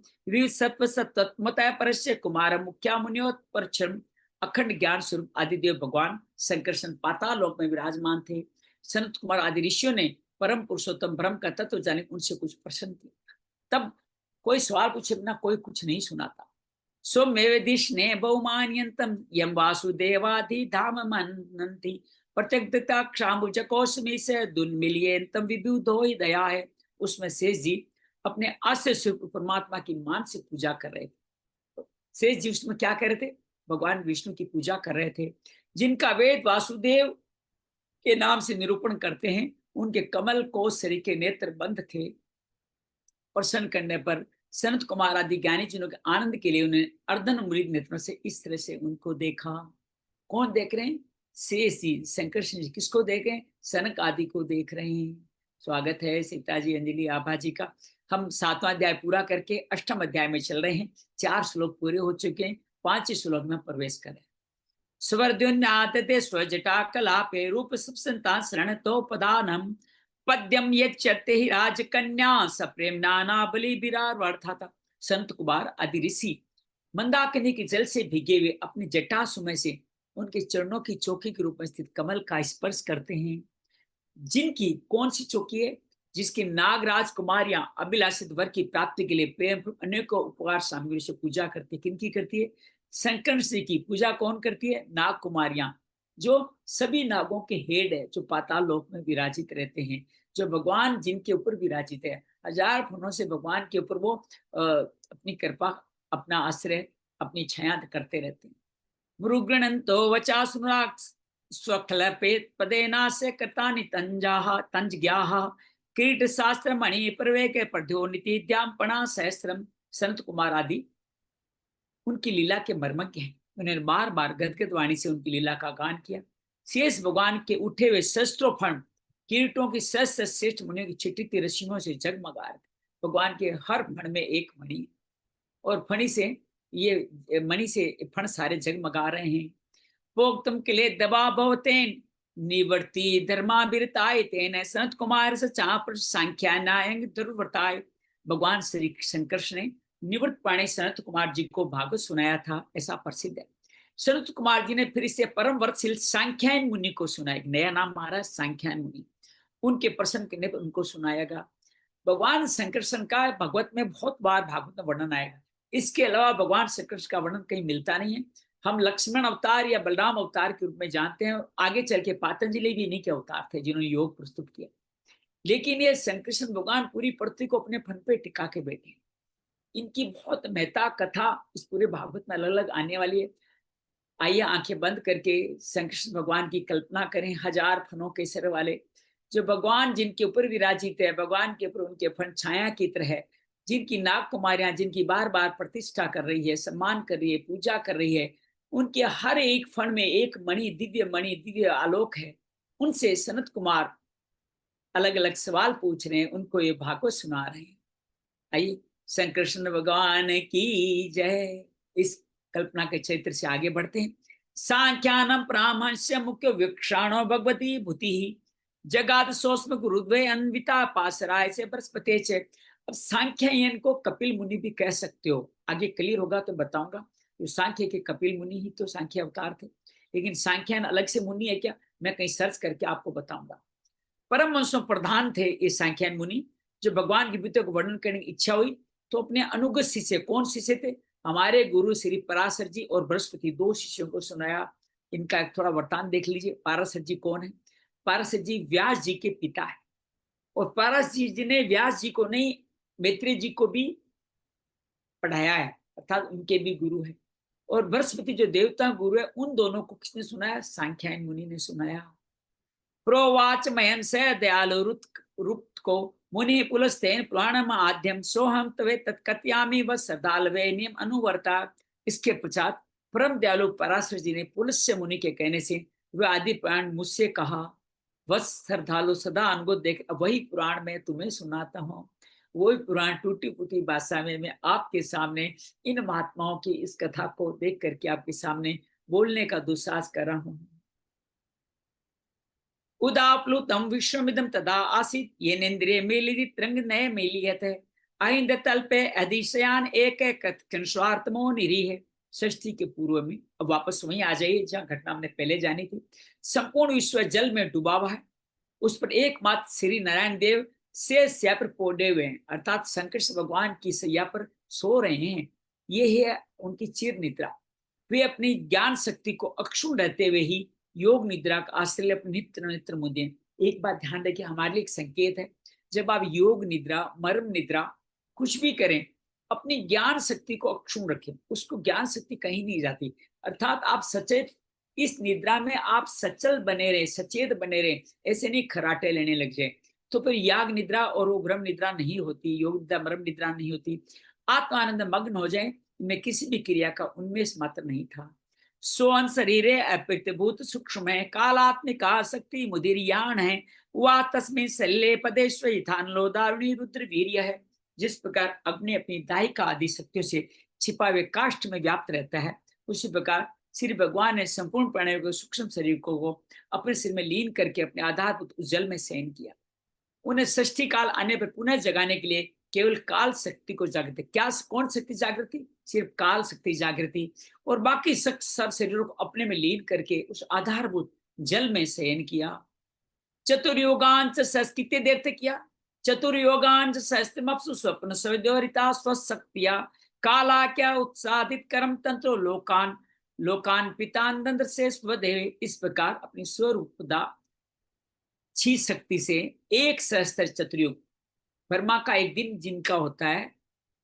सत्व सत्वमतः परस्य कुमार मुख्या मुनियोत्परक्षम। अखंड ज्ञान स्वरूप आदिदेव भगवान संकर्षण पाताल लोक में विराजमान थे। सनत कुमार आदि ऋषियों ने परम पुरुषोत्तम ब्रह्म का तत्व जाने उनसे कुछ प्रश्न किया। तब कोई सवाल पूछे बिना कोई कुछ नहीं सुनाता। सोमेवेदिश ने बहुमान्यंतम यम वासुदेवादि धाम मनंती प्रत्यक्षता क्षाम्बुज कौशमी से दुन्मिलियंतम विभुधो ही दया है। उसमें शेष जी अपने आश्रय स्वरूप परमात्मा की मानसिक पूजा कर रहे थे। शेष जी उसमें क्या कर रहे थे? भगवान विष्णु की पूजा कर रहे थे, जिनका वेद वासुदेव के नाम से निरूपण करते हैं। उनके कमल कोश शरीर के नेत्र बंद थे। प्रसन्न करने पर सनत कुमार आदि ज्ञानी जनों के आनंद के लिए उन्हें अर्धन मृग नेत्रों से इस तरह से उनको देखा। कौन देख रहे हैं? शेष जी शंकर जी। किसको देख रहे हैं? सनक आदि को देख रहे हैं। स्वागत है सीता जी, अंजलि, आभा जी का। हम 7वां अध्याय पूरा करके 8वें अध्याय में चल रहे हैं। 4 श्लोक पूरे हो चुके हैं, 5 श्लोक में प्रवेश करें। स्वरद्युन्नादते स्वजटा कलापे रूप सुप्संता शरणतो पदानम पद्यम यच्चते ही राजकन्या सप्रेम नाना बलि विरार था। संत कुमार आदि ऋषि मंदाकिनी के जल से भिगे हुए अपनी जटा सुमय से उनके चरणों की चौकी के रूप में स्थित कमल का स्पर्श करते हैं। जिनकी कौन सी चौकी है? जिसकी नागराज कुमारियां अभिलाषित वर की प्राप्ति के लिए प्रेम अनेकों उपकार सामग्री से पूजा करती है। किनकी करती है? शंकर श्री की पूजा कौन करती है? नाग कुमारियां, जो सभी नागों के हेड है, जो पाताल लोक में विराजित रहते हैं, जो भगवान जिनके ऊपर विराजित है। 1000 फनों से भगवान के ऊपर वो अपनी कृपा, अपना आश्रय, अपनी छाया करते रहते हैं। मृगणंतो वचा सुराक्ष स्वखलपेत पदेनास्य कृतानि तंजाः तंजज्ञाः कीट शास्त्र मणि प्रवेके पढ़्यो नितिद्याम पणा सहस्त्रम। संत कुमार आदि उनकी लीला के मर्मज्ञ हैं। उन्होंने बार बार गदगद वाणी से उनकी लीला का गान किया। शेष भगवान के उठे हुए शस्त्रों फण कीर्तों की सहस्त्र श्रेष्ठ मुनियों की छिटित रश्मियों से जगमगा रहे। भगवान के हर फण में एक मणि, और फणी से ये मणि से फण सारे जगमगा रहे हैं। पोक्तम किले दबा भवतेन निवर्ति धर्मा बिरताय तेन सनत कुमार से चाप सांख्या नायंग दुर्वर्ताय। भगवान श्री शंकर ने निवृत्त पाणे सनत कुमार जी को भागवत सुनाया था, ऐसा प्रसिद्ध है। सनत कुमार जी ने फिर इससे परम वर्तशील सांख्यायन मुनि को सुनाया। एक नया नाम महाराज सांख्यायन मुनि, उनके प्रसन्न करने पर उनको सुनाएगा। भगवान शंकर का भगवत में बहुत बार भागवत में वर्णन आएगा। इसके अलावा भगवान शंकर का वर्णन कहीं मिलता नहीं है। हम लक्ष्मण अवतार या बलराम अवतार के रूप में जानते हैं। आगे चल के पातंजलि भी इन्हीं के अवतार थे जिन्होंने योग प्रस्तुत किया। लेकिन ये शंकर भगवान पूरी पृथ्वी को अपने फन पे टिका के बैठे। इनकी बहुत महता कथा इस पूरे भागवत में अलग अलग आने वाली है। आइए आंखें बंद करके शंकर भगवान की कल्पना करें। 1000 फनों के सिर वाले, जो भगवान जिनके ऊपर विराजित है, भगवान के ऊपर उनके फन छाया की तरह है, जिनकी नाग कुमारियां जिनकी बार बार प्रतिष्ठा कर रही है, सम्मान कर रही है, पूजा कर रही है, उनके हर एक फण में एक मणि, दिव्य आलोक है। उनसे सनत कुमार अलग अलग सवाल पूछ रहे हैं, उनको ये भागवत सुना रहे हैं। आइए शंकर भगवान की जय। इस कल्पना के चरित्र से आगे बढ़ते हैं। सांख्यानम प्रामहंस्य मुख्य वीक्षाणो भगवती भूति जगाद सोस्म गुरुद्वय अन्विता पासराय से बृहस्पति से। अब सांख्यायन को कपिल मुनि भी कह सकते हो, आगे क्लियर होगा तो बताऊंगा। तो सांख्य के कपिल मुनि ही तो सांख्य अवतार थे, लेकिन सांख्यायन अलग से मुनि है क्या, मैं कहीं सर्च करके आपको बताऊंगा। परम वंशों प्रधान थे ये सांख्यायन मुनि। जो भगवान की विद्या को वर्णन करने की इच्छा हुई तो अपने अनुगत शिष्य, कौन शिष्य थे, हमारे गुरु श्री पराशर जी और बृहस्पति, दो शिष्यों को सुनाया। इनका एक थोड़ा वृतांत देख लीजिए। पराशर जी कौन है? पराशर जी व्यास जी के पिता है, और पराशर जी ने व्यास जी को नहीं, मैत्रेय जी को भी पढ़ाया है, अर्थात उनके भी गुरु है। और बृहस्पति जो देवता गुरु है, उन दोनों को किसने सुनाया? सांख्यायन मुनि ने सुनाया। प्रोवाच मयन से दयालु रुत को मुनि पुलस्तेन पुराणम आद्यम सोहम तवे तत्कथयामि व सदालवे नियम अनुवर्ता। इसके पश्चात परम दयालु पराशर जी ने पुलस्य मुनि के कहने से वह आदि पुराण मुझसे कहा, वस श्रद्धालु सदा अनुभव देख वही पुराण मैं तुम्हें सुनाता हूँ। वही पुराण टूटी फूटी भाषा में मैं आपके सामने इन महात्माओं की इस कथा को देख करके आपके सामने बोलने का दुस्साहस कर रहा हूँ। उदाप्लुतम विश्वमिदं तदा आसीत् येनेन्द्रिय मेलिदि त्रंग नय मेलियत अहिंद तल्पे अधिशयान एक कथन निरीह। षष्ठी के पूर्व में अब वापस वहीं आ जाइए जहां घटना हमने पहले जानी थी। संपूर्ण विश्व जल में डूबा हुआ है, उस पर एकमात्र श्री नारायण देव से सैया पर पोड़े हुए हैं, अर्थात शंकर भगवान की सैया पर सो रहे हैं। ये है उनकी चिर निद्रा। वे अपनी ज्ञान शक्ति को अक्षुण रहते हुए ही योग निद्रा का आश्रय अपने नित्य नित्र मुद्दे। एक बात ध्यान रखिए, हमारे लिए एक संकेत है, जब आप योग निद्रा, मर्म निद्रा कुछ भी करें, अपनी ज्ञान शक्ति को अक्षुण रखें, उसको ज्ञान शक्ति कहीं नहीं जाती। अर्थात आप सचेत इस निद्रा में आप सचल बने रहे, सचेत बने रहे, ऐसे नहीं खराटे लेने लग जाए, तो फिर याग निद्रा और उग्रम निद्रा नहीं होती, योग निद्रा मर्म निद्रा नहीं होती। आत्मानंद मग्न हो जाए, इनमें किसी भी क्रिया का उन्मेष मात्र नहीं था। सोअन शरीरे अप्रतिभूत सूक्ष्म है, कालात्मिका शक्ति मुदिरियाण है, वह तस्में शल्य पदेश्व लो दारुणी रुद्र वीर्य है। जिस प्रकार अग्नि अपनी दायिका आदि शक्तियों से छिपा हुए काष्ठ में व्याप्त रहता है, उसी प्रकार श्री भगवान ने संपूर्ण प्राणियों को, सूक्ष्म शरीर को अपने सिर में लीन करके अपने आधारभूत जल में शयन किया। उन्हें षष्ठी काल आने पर पुनः जगाने के लिए केवल काल शक्ति को जागृति, क्या कौन शक्ति जागृति? सिर्फ काल शक्ति जागृति, और बाकी सब शरीरों को अपने में लीन करके उस आधारभूत जल में शयन किया। चतुर्योगांच कितने देर तक किया? चतुर्योगांच सहस्त्रमप्सु स्वप्न सविद्योरिता स्वशक्तिया काला क्या उत्साहित कर्म तंत्र लोकान लोकान पितानंद से स्वदेव। इस प्रकार अपनी स्वरूपदा छी शक्ति से एक सहस्त्र चतुर्युग, ब्रह्मा का एक दिन जिनका होता है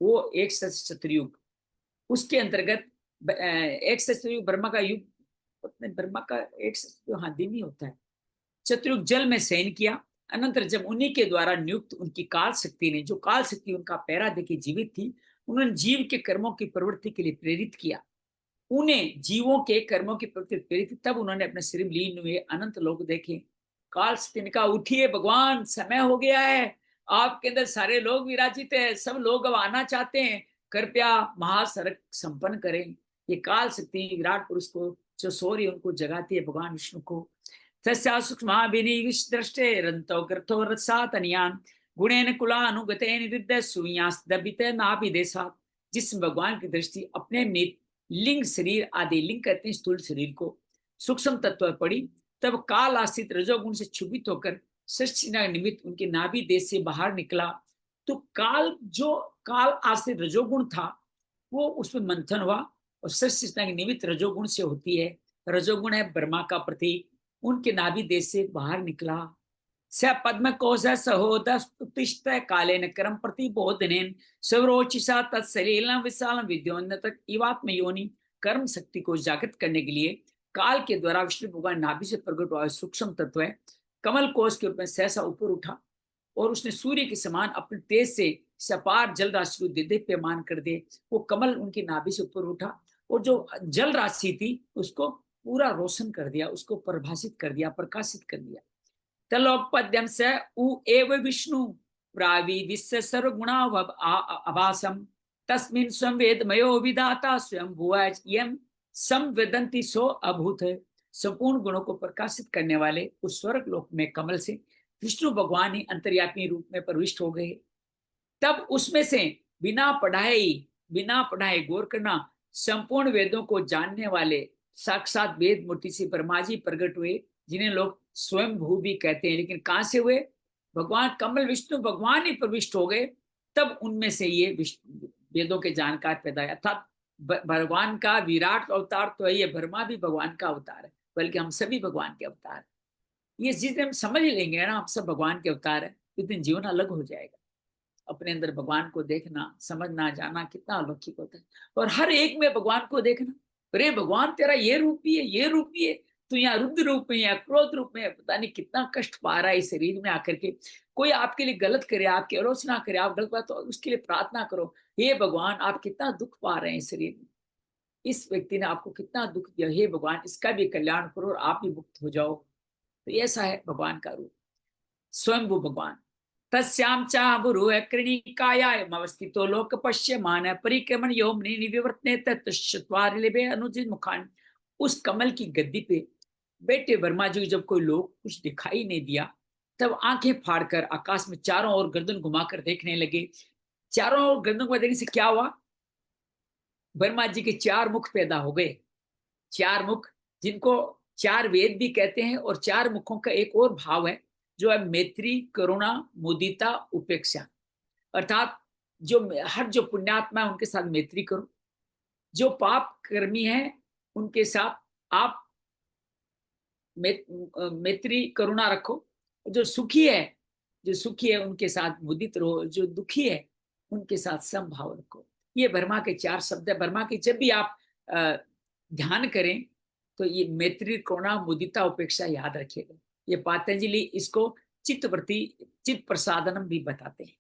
वो एक सहस्त्र चतुर्युग, उसके अंतर्गत एक सहस्त्र ब्रह्मा का युग, ब्रह्मा का एक सहस्त्र हाँ दिन ही होता है। चतुर्युग जल में शयन किया। अनंतर जब उन्हीं के द्वारा नियुक्त उनकी काल शक्ति ने, जो काल शक्ति उनका पैरा देके जीवित थी, उन्होंने जीव के कर्मों की प्रवृत्ति के लिए प्रेरित किया। उन्हें जीवों के कर्मों की प्रवृत्ति प्रेरित, तब उन्होंने अपने सिर लीन हुए, अनंत लोग देखे। काल शक्ति ने कहा, उठिए भगवान, समय हो गया है, आपके अंदर सारे लोग विराजित है, सब लोग अब आना चाहते हैं, कृपया महासर्ग संपन्न करें। ये काल शक्ति विराट पुरुष को जो सो रही उनको जगाती है, भगवान विष्णु को। तस्या सूक्ष्माभिनिविष्टृष्टे रंतो ग्रथो रसातनियान गुणेन कुलानुगतेन विद्य सुवियास्दबिते नाभिदेशात्। जिस भगवान की दृष्टि अपने लिंग शरीर आदि, लिंग कहते हैं स्थूल शरीर को, सूक्ष्म तत्व पड़ी, तब काल आश्रित रजोगुण से क्षुभित होकर सृष्टिना निमित्त उनके नाभि देश से बाहर निकला। तो काल, जो काल आश्रित रजोगुण था वो उसमें मंथन हुआ, और सृष्टिना के निमित्त रजोगुण से होती है। रजोगुण है ब्रह्मा का प्रतीक, उनके नाभि देश से बाहर निकला। स पद्म कोश सहोदुतिष्ठ कालेन कर्म प्रतिबोधनेन सौरोचिषा तत्सलीलम विशालम विद्योन्नत इवात्म योनि। कर्म शक्ति को जागृत करने के लिए काल के द्वारा विष्णु भगवान नाभि से प्रकट हुआ सूक्ष्म तत्व है, कमल कोश के रूप में सहसा ऊपर उठा, और उसने सूर्य के समान अपने तेज से सपार जल राशि को दीप्यमान कर दे। वो कमल उनकी नाभि से ऊपर उठा, और जो जल राशि थी उसको पूरा रोशन कर दिया, उसको परिभाषित कर दिया, प्रकाशित कर दिया। तलोपद्यम से उ एव विष्णु प्रावि विश्व सर्वगुणा अभासम तस्मिन् स्वयं वेदमयो विधाता स्वयं भुवः यम संवेदन्ति सो अभूत। संपूर्ण गुणों को प्रकाशित करने वाले उस स्वर्ग लोक में कमल से विष्णु भगवान ही अंतर्यामी रूप में प्रविष्ट हो गए। तब उसमें से बिना पढ़ाए गौर करना, संपूर्ण वेदों को जानने वाले साक्षात वेद मूर्ति से ब्रह्मा जी प्रकट हुए, जिन्हें लोग स्वयं भू भी कहते हैं। लेकिन कहां से हुए? भगवान कमल विष्णु भगवान ही प्रविष्ट हो गए, तब उनमें से ये वेदों के जानकार पैदा है। अर्थात भगवान का विराट अवतार तो है, ये ब्रह्मा भी भगवान का अवतार है, बल्कि हम सभी भगवान के अवतार है। ये जिस दिन हम समझ लेंगे ना हम सब भगवान के अवतार है, उस दिन जीवन अलग हो जाएगा। अपने अंदर भगवान को देखना, समझना, जाना कितना अलौकिक होता है। और हर एक में भगवान को देखना, अरे भगवान तेरा ये रूप भी है, ये रूप भी है, तो यहाँ रुद्र रूप में या क्रोध रूप में, पता नहीं कितना कष्ट पा रहा है इस शरीर में आकर के। कोई आपके लिए गलत करे, आपकी आलोचना करे, आप गलत बात, तो उसके लिए प्रार्थना करो, हे भगवान आप कितना दुख पा रहे हैं इस शरीर में, इस व्यक्ति ने आपको कितना दुख दिया, हे भगवान इसका भी कल्याण करो और आप भी मुक्त हो जाओ। तो ऐसा है भगवान का रूप, स्वयं वो भगवान। तस्याम चाबुरु कृणिकायामवस्थितो लोक पश्यमान परिक्रमण योमनि निविवर्तने तत्चत्वारिलिभे अनुजित मुखान। उस कमल की गद्दी पे बैठे वर्मा जी जब कोई लोग कुछ दिखाई नहीं दिया, तब आंखें फाड़कर आकाश में चारों ओर गर्दन घुमाकर देखने लगे। चारों ओर गर्दन घुमा देखने से क्या हुआ? वर्मा जी के चार मुख पैदा हो गए। चार मुख, जिनको चार वेद भी कहते हैं, और चार मुखों का एक और भाव है जो है मैत्री, करुणा, मुदिता, उपेक्षा। अर्थात जो हर जो पुण्यात्मा है उनके साथ मैत्री करो, जो पाप कर्मी है उनके साथ आप मैत्री करुणा रखो, जो सुखी है, जो सुखी है उनके साथ मुदित रहो, जो दुखी है उनके साथ समभाव रखो। ये ब्रह्मा के चार शब्द है। ब्रह्मा की जब भी आप ध्यान करें तो ये मैत्री, करुणा, मुदिता, उपेक्षा याद रखिएगा। ये पतंजलि इसको चित्तवृत्ति, चित्त प्रसादनम भी बताते हैं।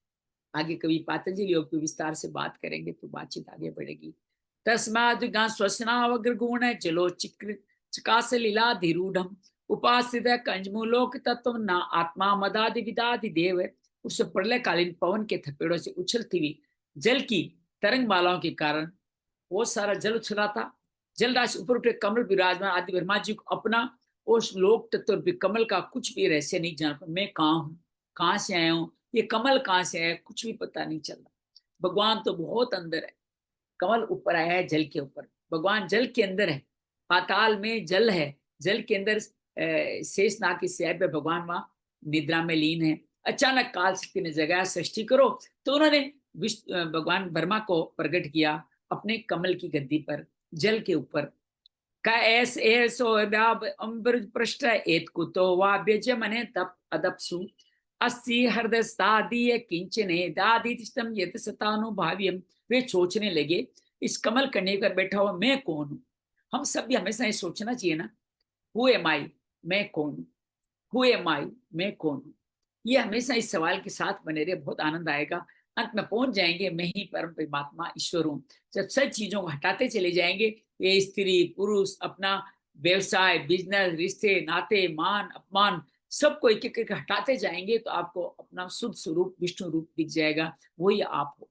आगे कभी पतंजलि योग की विस्तार से बात करेंगे तो बातचीत आगे बढ़ेगी। तस्माद् स्वस्नावग्र गुण जलो चिकास लीला धीरूढ़ उपासित कंजमूलोक तत्व न आत्मा मदादि विदादि देव। उस प्रलयकालीन पवन के थपेड़ों से उछलती हुई जल की तरंग मालाओं के कारण बहुत सारा जल उछला था। जल राशि ऊपर उठे कमल विराजमान आदि ब्रह्मा जी को अपना उस लोक तत्व कमल का कुछ भी रहस्य नहीं जान पा। मैं कहाँ हूँ, कहाँ से आया हूँ, ये कमल कहाँ से आया, कुछ भी पता नहीं चल रहा। भगवान तो बहुत अंदर है, कमल ऊपर आया है जल के ऊपर, भगवान जल के अंदर है, पाताल में जल है, जल के अंदर शेषनाग की सैब में भगवान वहां निद्रा में लीन है। अचानक काल शक्ति ने जगाया सृष्टि करो, तो उन्होंने भगवान ब्रह्मा को प्रकट किया अपने कमल की गद्दी पर, जल के ऊपर। का ऐस ऐसो अम्बर पृष्ठ एत कुतो वाभ्यजमने तप अदप्सु अस्सी हृदयस्तादीय किंचने दादितम यत सतानुभाव्यम। वे सोचने लगे इस कमल कन्या पर बैठा हुआ मैं कौन हूं। हम सब भी हमेशा ये सोचना चाहिए ना, हु एम आई, मैं कौन हूं, हु एम आई, मैं कौन हूं। ये हमेशा इस सवाल के साथ बने रहे, बहुत आनंद आएगा। अंत में पहुंच जाएंगे मैं ही परम परमात्मा ईश्वर हूं। जब सब चीजों को हटाते चले जाएंगे, ये स्त्री पुरुष, अपना व्यवसाय, बिजनेस, रिश्ते नाते, मान अपमान, सबको एक एक करके हटाते जाएंगे, तो आपको अपना शुद्ध स्वरूप विष्णु रूप दिख जाएगा, वही आप हो।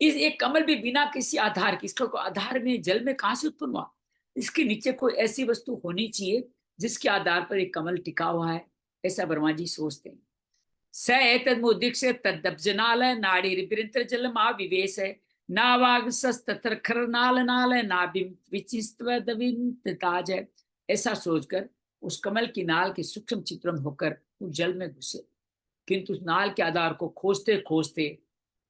इस एक कमल भी बिना किसी आधार की, इसका कोई आधार में जल में कहां से उत्पन्न हुआ? इसके नीचे कोई ऐसी वस्तु होनी चाहिए जिसके आधार पर एक कमल टिका हुआ है, ऐसा ब्रह्मा जी सोचते हैं। स एतदमुदीक्ष्य तद्दब्जनाल नाड़ीरिवृंत जलमा विवेश नावागसस्तत्र खरनाल नाल नाभिम विचिस्त्वदविंतताज। ऐसा सोचकर उस कमल की नाल के सूक्ष्म चित्रण होकर उस जल में घुसे, किंतु उस नाल के आधार को खोजते खोजते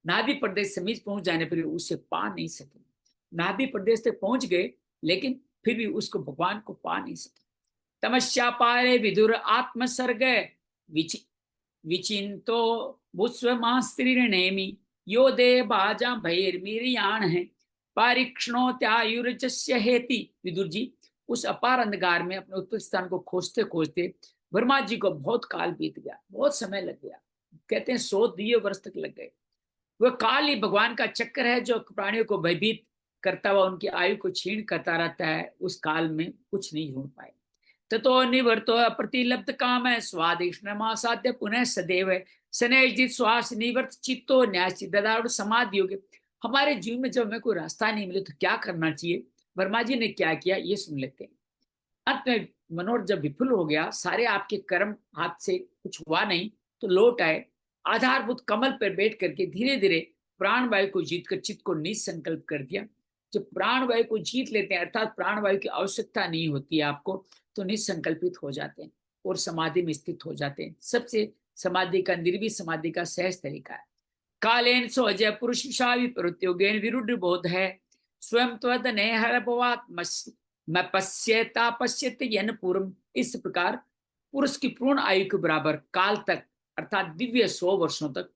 नाभि प्रदेश समीप पहुंच जाने पर उसे पा नहीं सके। नाभि प्रदेश तक पहुंच गए, लेकिन फिर भी उसको भगवान को पा नहीं सके। तमस्या पारे विदुर आत्मसर्ग विचिंतो भूस्वमास्त्रीर्णेमि यो दे बाजा भैर्मीरियाण है पारीक्षणो त्यायुर्जस्य हेति। विदुर जी उस अपार अंधकार में अपने उत्पत्ति स्थान को खोजते खोजते ब्रह्मा जी को बहुत काल बीत गया, बहुत समय लग गया, कहते हैं 100 दिव्य वर्ष तक लग गए। वह काल ही भगवान का चक्कर है जो प्राणियों को भयभीत करता हुआ उनकी आयु को छीण करता रहता है। उस काल में कुछ नहीं हो पाए। ततो निवर्तो प्रतिलब्ध काम है स्वादिष्णमासाध्य पुनः सदैव सनैजित श्वास निवर्त चित्तो न्यास ददाड़ समाधि योगे। हमारे जीवन में जब हमें कोई रास्ता नहीं मिले तो क्या करना चाहिए, वर्मा जी ने क्या किया ये सुन लेते हैं। अंत में मनोरथ जब विफल हो गया, सारे आपके कर्म हाथ से कुछ हुआ नहीं, तो लौट आए आधारभूत कमल पर बैठ करके धीरे धीरे प्राण वायु को जीतकर चित्त को निसंकल्प कर दिया। जब प्राणवायु को जीत लेते हैं, अर्थात प्राणवायु की आवश्यकता नहीं होती है आपको, तो निसंकल्पित हो जाते हैं और समाधि में स्थित हो जाते हैं। सबसे समाधि का, निर्वी समाधि का सहज तरीका है। कालेन सो अजय पुरुष प्रत्योगेन विरुद्ध बोध है, स्वयं त्वद नेहरभवात मैं पश्यता पश्यत यन पूर्व। इस प्रकार पुरुष की पूर्ण आयु के बराबर काल तक, अर्थात दिव्य 100 वर्षों तक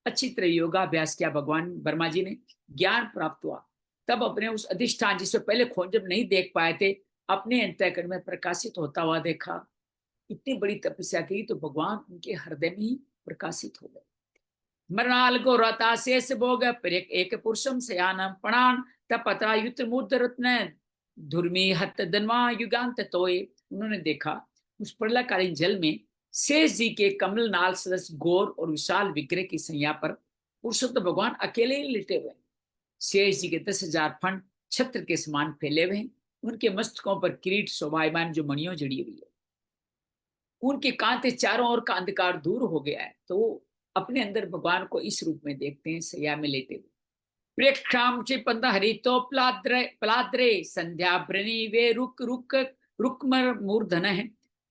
अच्छी तरह योगाभ्यास किया भगवान वर्मा जी ने, ज्ञान प्राप्त हुआ। तब अपने उस अधिष्ठान जिसे पहले खोज जब नहीं देख पाए थे, अपने अंतःकरण में प्रकाशित होता हुआ देखा। इतनी बड़ी तपस्या की तो भगवान उनके हृदय में ही प्रकाशित हो गए। मरणाल को रता शेष भोग प्रेक एक पुरुषम सयानम प्राण तपता युत मूर्ध रत्न धुर्मी हत धनवा युगांत तोय। उन्होंने देखा उस प्रलयकालीन जल में शेष जी के कमल नाल सदस्य गौर और विशाल विग्रह की संज्ञा पर पुरुषोत्तम भगवान अकेले ही लेटे हुए। शेष जी के 10,000 फंड छत्र के समान फैले हुए हैं। उनके मस्तकों पर किरीट शोभायमान जो मणियों जड़ी हुई है। उनके कांते चारों ओर का अंधकार दूर हो गया है, तो वो अपने अंदर भगवान को इस रूप में देखते हैं, सैया में लेटे हुए। प्रेक्षाम चे पंद हरितो प्लाद्रे प्लाद्रे संध्या ब्रनी वे रुक रुक रुक्मर मूर्धन है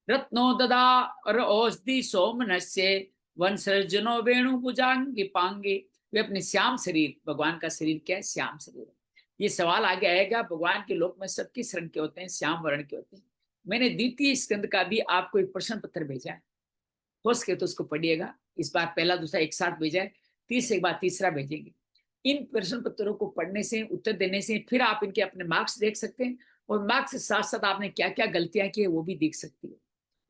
रत्नो ददा और औषधि सोमनस्य वंशजनो वेणु भुजांगी पांगे। वे अपने श्याम शरीर, भगवान का शरीर क्या है? श्याम शरीर। ये सवाल आगे आएगा, भगवान के लोक में सबके शरण के होते हैं, श्याम वर्ण के होते हैं। मैंने द्वितीय स्कंद का भी आपको एक प्रश्न पत्र भेजा है, हो सके तो उसको पढ़िएगा। इस बार पहला दूसरा एक साथ भेजा है, तीसरे के बाद तीसरा भेजेंगे। इन प्रश्न पत्रों को पढ़ने से, उत्तर देने से फिर आप इनके अपने मार्क्स देख सकते हैं, और मार्क्स के साथ साथ आपने क्या क्या गलतियां की है वो भी देख सकती है।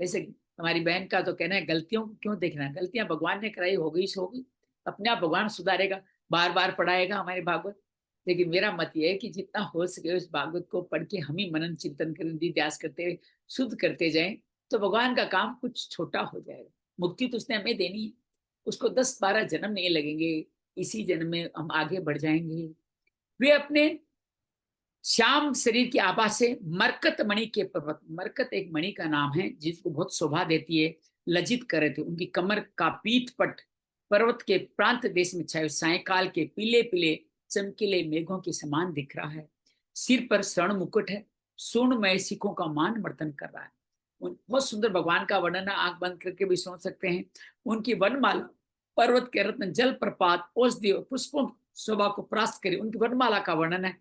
जैसे हमारी बहन का तो कहना है गलतियों को क्यों देखना है, गलतियां भगवान ने कराई, हो गई सो होगी, अपने आप भगवान सुधारेगा, बार बार पढ़ाएगा हमारे भागवत। लेकिन मेरा मत यह है कि जितना हो सके उस भागवत को पढ़ के हम ही मनन चिंतन करें, निधिध्यास करते हुए शुद्ध करते जाएं, तो भगवान का काम कुछ छोटा हो जाएगा। मुक्ति तो उसने हमें देनी है, उसको 10-12 जन्म नहीं लगेंगे, इसी जन्म में हम आगे बढ़ जाएंगे। वे अपने श्याम शरीर की आभा से मरकत मणि के पर्वत, मरकत एक मणि का नाम है जिसको बहुत शोभा देती है, लज्जित कर रहे थे। उनकी कमर का पीठ पट पर्वत के प्रांत देश में छाए सायकाल के पीले पीले चमकीले मेघों के समान दिख रहा है। सिर पर स्वर्ण मुकुट है, स्वर्णमय सिखों का मान मर्दन कर रहा है। बहुत सुंदर भगवान का वर्णन आंख बंद करके भी सुन सकते हैं। उनकी वनमाला पर्वत के रत्न जल प्रपात औषधि पुष्पों शोभा को प्राप्त करे, उनकी वनमाला का वर्णन है।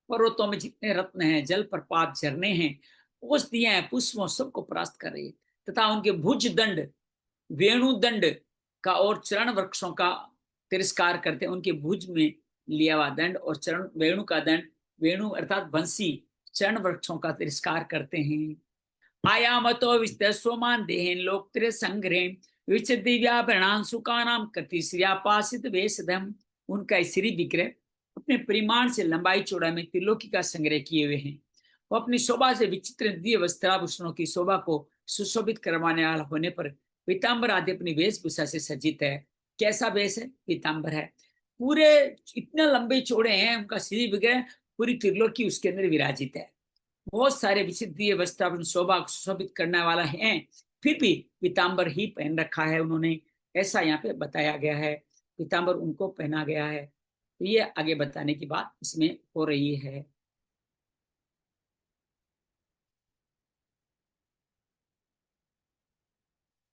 पर्वतों में जितने रत्न हैं, जल प्रपात झरने हैं, औषधियां हैं, पुष्पों सबको प्राप्त कर रही है। तथा उनके भुज दंड वेणु दंड का और चरण वृक्षों का तिरस्कार करते हैं। उनके भुज में लिया हुआ दंड और चरण वेणु का दंड, वेणु अर्थात बंसी, चरण वृक्षों का तिरस्कार करते हैं। आयामतो विस्तस्वमान देहेन लोकत्र संग्रह विच दिव्याभरणान सुकानाम कृतिश्रियापासित वेशधम। उनका श्री विग्रह अपने परिमाण से लंबाई चौड़ाई में त्रिलोकी का संग्रह किए हुए हैं। वो अपनी शोभा से विचित्र दिव्य वस्त्राभूषणों की शोभा को सुशोभित करवाने वाला होने पर पीताम्बर आदि अपनी वेशभूषा से सज्जित है। कैसा वेश है? पीताम्बर है। पूरे इतने लंबे चौड़े हैं, उनका श्री विग्रह, पूरी त्रिलोकी उसके अंदर विराजित है। बहुत सारे विचित्र वस्त्राभूषण शोभा को सुशोभित करने वाला है, फिर भी पीताम्बर ही पहन रखा है उन्होंने, ऐसा यहाँ पे बताया गया है। पीताम्बर उनको पहना गया है, तो ये आगे बताने की बात इसमें हो रही है।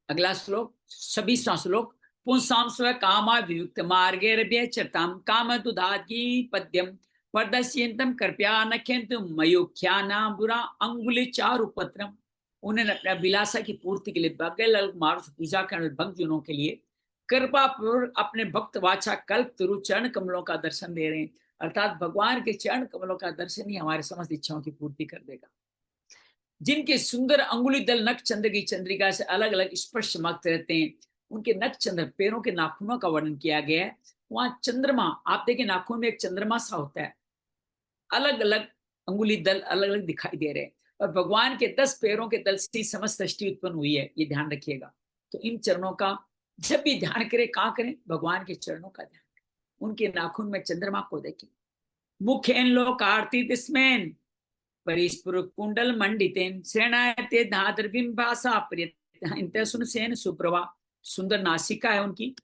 अगला श्लोक 26वां श्लोक। पुंसाम स्व कामा वियुक्त मार्गे चरताम काम दुधागी पद्यम प्रदर्शयन्तम कृपया नख्यन्तु मयोख्याना बुरा अंगुली चारुपत्रम। उन्होंने अपने अभिलाषा की पूर्ति के लिए बगल मारुत पूजा करने भक्तजनों के लिए कृपा पूर्वक अपने भक्त वाचा कल्प तरु चरण कमलों का दर्शन दे रहे हैं। अर्थात भगवान के चरण कमलों का दर्शन ही हमारे समस्त इच्छाओं की पूर्ति कर देगा। जिनके सुंदर अंगुली दल नख चंद्र की चंद्रिका से अलग अलग स्पर्श चमकते रहते हैं, उनके नख चंद्र पैरों के नाखूनों का वर्णन किया गया है। वहां चंद्रमा, आप देखिए नाखून में एक चंद्रमा सा होता है, अलग अलग अंगुली दल अलग अलग दिखाई दे रहे हैं। और भगवान के 10 पैरों के दल से समस्त सृष्टि उत्पन्न हुई है, ये ध्यान रखिएगा। तो इन चरणों का जब भी ध्यान करें, कहाँ करें? भगवान के चरणों का ध्यान करें। उनके नाखून में चंद्रमा को देखें। मुखेन लोक आरती तिस्मेन परिस्फुर कुंडल मंडितेन श्रेणायते धातर बिंबासा प्रिय सेन सुप्रभा। सुंदर नासिका है उनकी,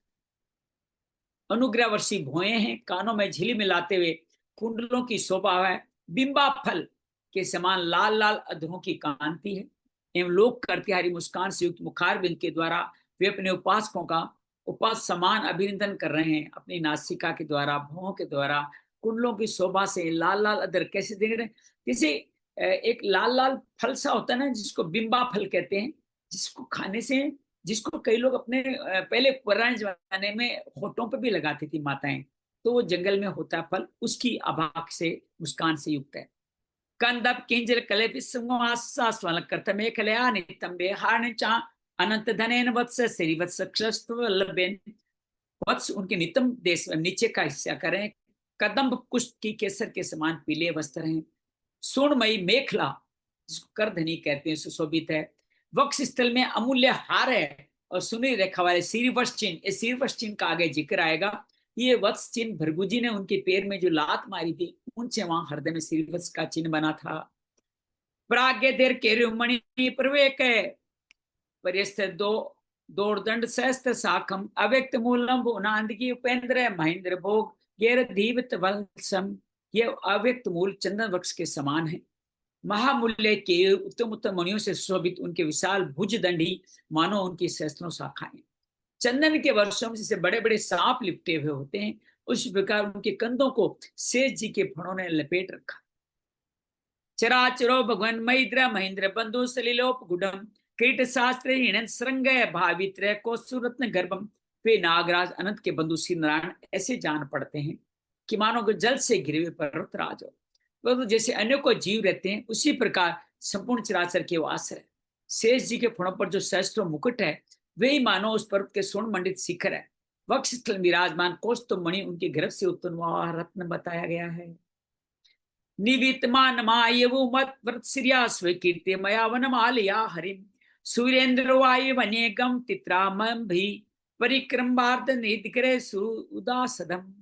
अनुग्रह वर्षी भौएं हैं, कानों में झिली मिलाते हुए कुंडलों की शोभा है, बिंबा फल के समान लाल लाल अधरों की कांति है, एवं लोग करतिहारी मुस्कान से युक्त मुखारबिंद के द्वारा वे अपने उपासकों का उपास समान अभिनंदन कर रहे हैं। अपनी नासिका के द्वारा, भौं के द्वारा, कुंडलों की शोभा से लाल लाल अधर कैसे दिख रहे हैं, जैसे एक लाल लाल फल सा होता है ना, जिसको बिंबा फल कहते हैं, जिसको खाने से, जिसको कई लोग अपने पहले पुराने जमाने में होठों पर भी लगाती थी माताएं, तो वो जंगल में होता है फल, उसकी आभाक से, मुस्कान से युक्त है। कंदप किंजल कले विस्वास्वल कर्तमे कलया नित्यम बेहारण चा अनंत धनेन वत्स श्री वत्स वल्लभेन। वत्स उनके नितम देश नीचे का हिस्सा करें, कदम्ब कुष्ठ की केसर के समान पीले वस्त्र हैं, सुर्णमयी मेखला जिसको करधनी कहते हैं सुशोभित है, वक्ष स्थल में अमूल्य हार है, और सुनी रेखा वाले श्रीवत्स चिन्ह, इस श्रीवत्स चिन्ह का आगे जिक्र आएगा। ये वत्स चिन्ह भृगु जी ने उनके पैर में जो लात मारी थी, उनसे वहां हृदय में श्रीवत्स का चिन्ह बना था। प्राग्ञ देर केरुमणि प्रवेक परिस्थ दो दौड़दंड सहस्त्र साखम अव्यक्त मूलम भुवनांदगी उपेंद्र महेंद्र भोग गेर धीवत वल्सम। ये अव्यक्त मूल चंदन वृक्ष के समान है, महामूल्य के उत्तम उत्तम मणियों से सुशोभित उनके विशाल भुज दंडी मानो उनकी सहस्त्रों शाखाएं, चंदन के वर्षों में जैसे बड़े बड़े सांप लिपटे हुए होते हैं, उस प्रकार उनके कंधों को शेष जी के फणों ने लपेट रखा। चराचरो भगवान महिद्र महेंद्र बंधु सलिलोप गुडम कीट शास्त्र हिण श्रृंग भावित्र कौसुरत्न गर्भम। वे नागराज अनंत के बंधु श्री नारायण ऐसे जान पड़ते हैं कि मानो कि जल से घिरे हुए पर्वतराज हो, तो जैसे अन्य को जीव रहते हैं, उसी प्रकार संपूर्ण चराचर के वो आश्रय। शेष जी के फणों पर जो सहस्त्रों मुकुट है, वे ही मानो उस पर्वत के स्वर्ण मंडित शिखर है। वक्ष स्थल विराजमान कौस्तुभ मणि उनके गर्भ से उत्पन्न हुआ रत्न बताया गया है। निवितमान मायवु मत व्रतश्रिया स्वीकीर्ति मया वनमालया हरिम सुरेंद्र वायु वनेगम तित्रामम भी परिक्रमार्थ निधिकरे सुदासदम।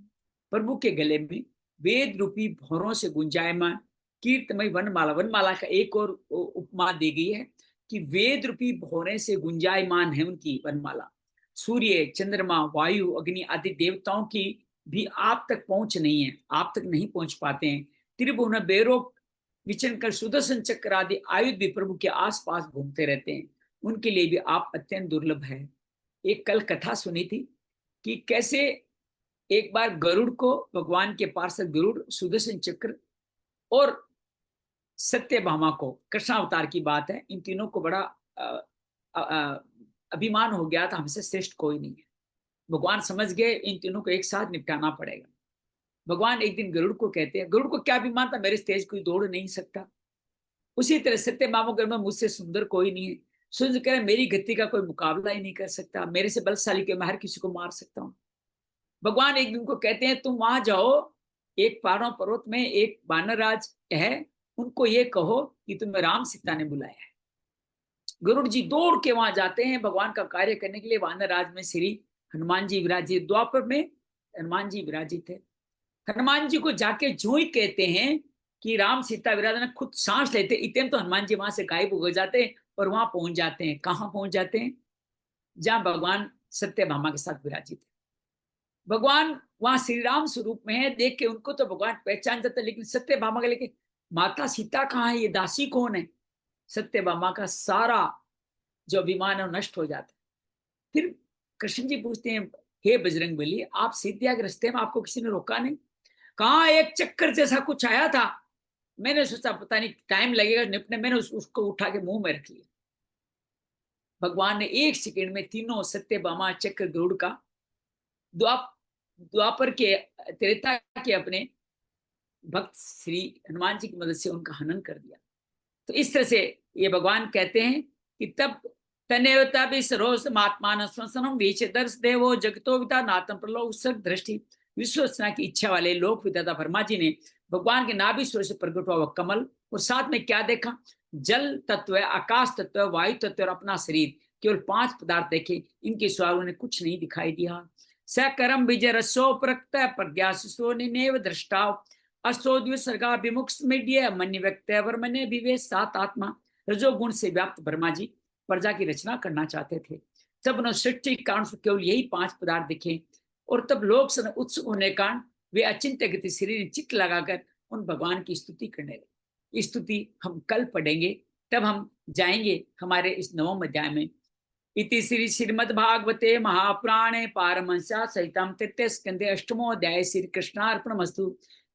प्रभु के गले में वेद रूपी भौरों से गुंजायमान कीर्तमय वनमाला, वनमाला का एक और उपमा दी गई है कि वेद रूपी भौरे से गुंजायमान है उनकी वनमाला। सूर्य, चंद्रमा, वायु, अग्नि आदि देवताओं की भी आप तक पहुंच नहीं है, आप तक नहीं पहुंच पाते हैं। त्रिभुवन बेरोक विचरण कर सुदर्शन चक्र आदि आयुध भी प्रभु के आसपास घूमते रहते हैं, उनके लिए भी आप अत्यंत दुर्लभ है। एक कल कथा सुनी थी कि कैसे एक बार गरुड़ को, भगवान के पार्षद गरुड़, सुदर्शन चक्र और सत्यभामा को, कृष्णावतार की बात है, इन तीनों को बड़ा अभिमान हो गया था, हमसे श्रेष्ठ कोई नहीं है। भगवान समझ गए इन तीनों को एक साथ निपटाना पड़ेगा। भगवान एक दिन गरुड़ को कहते हैं, गरुड़ को क्या अभिमान था, मेरे तेज कोई दौड़ नहीं सकता। उसी तरह सत्यभामा को, मुझसे सुंदर कोई नहीं है, सुंदर कह रहे मेरी गति का कोई मुकाबला ही नहीं कर सकता, मेरे से बलशाली के मैं हर किसी को मार सकता हूँ। भगवान एक दिन को कहते हैं तुम वहां जाओ, एक पहाड़ों पर्वत में एक वानरराज है, उनको ये कहो कि तुम्हें राम सीता ने बुलाया है। गरुड़ जी दौड़ के वहां जाते हैं भगवान का कार्य करने के लिए। वानरराज में श्री हनुमान जी विराजित, द्वापर में हनुमान जी विराजित है। हनुमान जी को जाके जो ही कहते हैं कि राम सीता विराजमान, खुद सांस लेते इतने तो हनुमान जी वहां से गायब हो जाते हैं और वहां पहुंच जाते हैं। कहाँ पहुंच जाते हैं? जहां भगवान सत्यभामा के साथ विराजित है। भगवान वहां श्री राम स्वरूप में है, देख के उनको तो भगवान पहचान जाता है, लेकिन सत्यभामा के लेके माता सीता कहाँ है, ये दासी कौन है? सत्यभामा का सारा जो अभिमान है नष्ट हो जाता है। फिर कृष्ण जी पूछते हैं, हे बजरंगबली, आप सीधिया के रास्ते में आपको किसी ने रोका नहीं? कहाँ एक चक्कर जैसा कुछ आया था, मैंने सोचा पता नहीं टाइम लगेगा निपटने, मैंने उसको उठा के मुंह में रख लिया। भगवान ने एक सेकंड में तीनों सत्यभामा, चक्र, गरुड़ का द्वापर के, त्रेता के अपने भक्त श्री हनुमान जी की मदद से उनका हनन कर दिया। तो इस तरह से ये भगवान कहते हैं कि तब तनेवता भी सरोस महात्मान स्वसनम वीच दर्श देवो जगतो विदा नातम प्रलोक सर्ग दृष्टि। विश्वसना की इच्छा वाले लोक विदाता वर्मा जी ने भगवान के नाभि स्वर से प्रकट हुआ वह कमल, और साथ में क्या देखा? जल तत्व, आकाश तत्व, वायु तत्व और अपना शरीर, केवल 5 पदार्थ देखे। इनके सिवा उन्हें कुछ नहीं दिखाई दिया। सकरम विजय रसो प्रक्त प्रज्ञासो निनेव दृष्टा अस्तोद्विसर्गाभिमुख स्मीड्य मन व्यक्त वर्मने विवेश सात आत्मा। रजोगुण से व्याप्त ब्रह्मा जी प्रजा की रचना करना चाहते थे। तब उन्होंने सृष्टि कारण केवल यही 5 पदार्थ दिखे, और तब लोग उत्सुक होने कारण वे अचिंत्य गति शरीर चित्त लगाकर उन भगवान की स्तुति करने लगे। स्तुति हम कल पढ़ेंगे, तब हम जाएंगे हमारे इस 9वें अध्याय में। इति श्री श्रीमद्भागवते महापुराणे पारमहंस्या सहितं तृतीय स्कंदे 8वां अध्याय श्री कृष्णार्पणमस्तु।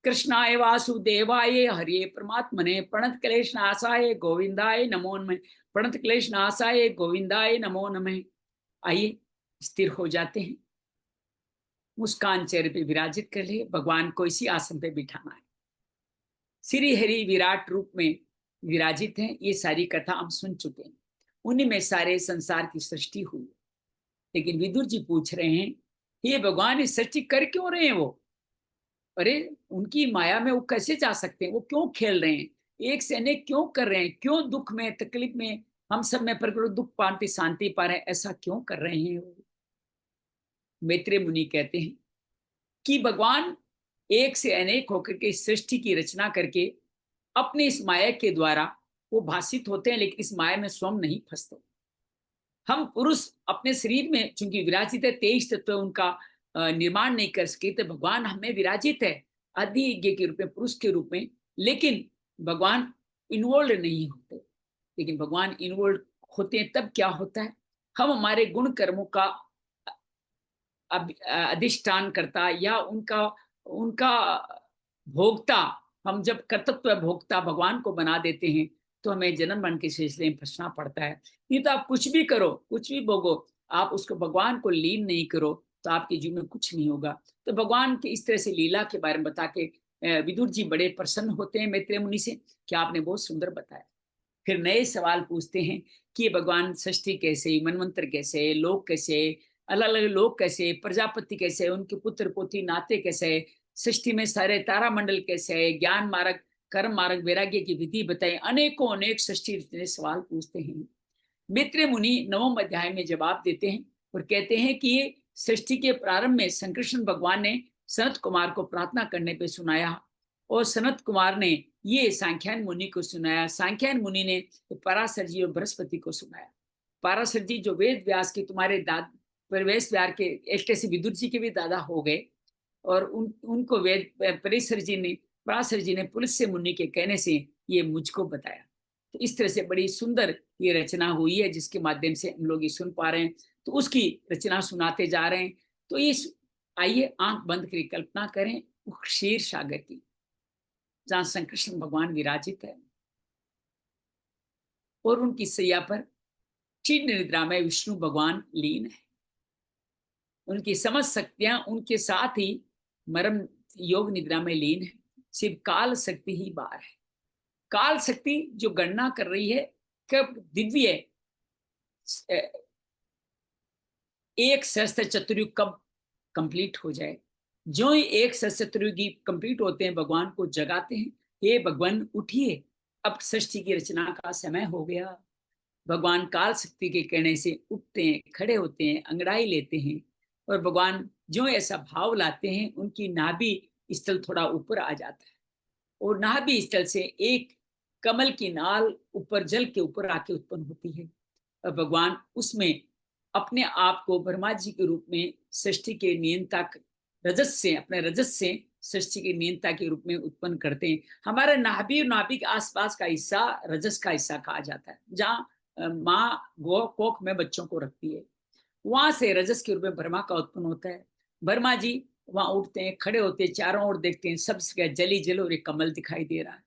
कृष्णाय वासुदेवाय हरिये परमात्मने प्रणत क्लेशनाशाय गोविंदाय नमो नमः। प्रणत क्लेशनाशाय गोविंदाय नमो नमः। आइए स्थिर हो जाते हैं, मुस्कान चेहरे पे विराजित कर लिए। भगवान को इसी आसन पे बिठाना है। श्री हरि विराट रूप में विराजित हैं। ये सारी कथा हम सुन चुके हैं, उन्हीं में सारे संसार की सृष्टि हुई। लेकिन विदुर जी पूछ रहे हैं, ये भगवान इस सृष्टि कर क्यों रहे हैं वो? अरे उनकी माया में वो कैसे जा सकते हैं? वो क्यों खेल रहे हैं? एक से अनेक क्यों कर रहे हैं? क्यों दुख में तकलीफ में हम सब में प्रकृति दुख पाते शांति पा रहे हैं? ऐसा क्यों कर रहे हैं वो? मैत्रेय मुनि कहते हैं कि भगवान एक से अनेक होकर के इस सृष्टि की रचना करके अपने इस माया के द्वारा वो भाषित होते हैं, लेकिन इस माया में स्वयं नहीं फंसते। हम पुरुष अपने शरीर में चूंकि विराजित है, 23 तत्व उनका निर्माण नहीं कर सके, तो भगवान हमें विराजित है अधिज्ञ के रूप में, पुरुष के रूप में, लेकिन भगवान इन्वॉल्व नहीं होते। लेकिन भगवान इन्वॉल्व होते हैं तब क्या होता है? हम हमारे गुण कर्मों का अधिष्ठान करता या उनका उनका भोक्ता, हम जब कर्तव्य भोक्ता भगवान को बना देते हैं तो हमें जन्म मरण के सिलसिले में फंसना पड़ता है। नहीं तो आप कुछ भी करो, कुछ भी भोगो, आप उसको भगवान को लीन नहीं करो तो आपके जीवन में कुछ नहीं होगा। तो भगवान की इस तरह से लीला के बारे में बता के विदुर जी बड़े प्रसन्न होते हैं मैत्रेय मुनि से कि आपने बहुत सुंदर बताया। फिर नए सवाल पूछते हैं कि भगवान सृष्टि कैसे, मनवंतर कैसे, लोक कैसे, अलग अलग लोक कैसे, प्रजापति कैसे, उनके पुत्र पोती नाते कैसे, सृष्टि में सारे तारामंडल कैसे है, ज्ञान मार्ग, कर्म मार्ग, वैराग्य की विधि बताए। अनेकों अनेक सृष्टि सवाल पूछते हैं। मैत्रेय मुनि 9वें अध्याय में जवाब देते हैं और कहते हैं कि ये सृष्टि के प्रारंभ में संकृष्ण भगवान ने सनत कुमार को प्रार्थना करने पे सुनाया और सनत कुमार ने ये सांख्यान मुनि को सुनाया। सांख्यान मुनि ने पराशर जी और बृहस्पति को सुनाया। पराशर जी जो वेद व्यास के तुम्हारे प्रवेश द्वार के एक से विदुर जी के भी दादा हो गए, और उनको वेद पराशर जी ने पुलस्त्य मुनि के कहने से ये मुझको बताया। तो इस तरह से बड़ी सुंदर ये रचना हुई है जिसके माध्यम से हम लोग ये सुन पा रहे हैं। तो उसकी रचना सुनाते जा रहे हैं। तो इस आइए आंख बंद करके कल्पना करें क्षीर सागर की, जहां संकृष्ण भगवान विराजित है और उनकी सैया पर क्षीर निद्रा में विष्णु भगवान लीन है। उनकी समझ शक्तियां उनके साथ ही मरम योग निद्रा में लीन है। सिर्फ काल शक्ति ही बाहर है। काल शक्ति जो गणना कर रही है कब दिव्य एक सहस्त्र चतुर्युग कब कंप्लीट हो जाए। जो ही एक सहस्त्र चतुर्युगी कंप्लीट होते हैं भगवान को जगाते हैं, हे भगवान उठिए, अब सृष्टि की रचना का समय हो गया। भगवान काल शक्ति के कहने से उठते हैं, खड़े होते हैं, अंगड़ाई लेते हैं और भगवान जो ऐसा भाव लाते हैं उनकी नाभि स्थल थोड़ा ऊपर आ जाता है और नाभि स्थल से एक कमल की नाल ऊपर जल के ऊपर आके उत्पन्न होती है और भगवान उसमें अपने आप को ब्रह्मा जी के रूप में सृष्टि के नियंता रजस से, अपने रजस से सृष्टि के नियंता के रूप में उत्पन्न करते हैं। हमारे नाभि और नाभि के आसपास का हिस्सा रजस का हिस्सा कहा जाता है, जहाँ माँ कोख में बच्चों को रखती है। वहां से रजस के रूप में ब्रह्मा का उत्पन्न होता है। ब्रह्मा जी वहां उठते हैं, खड़े होते हैं, चारों ओर देखते हैं, सब जगह जली जल और एक कमल दिखाई दे रहा है।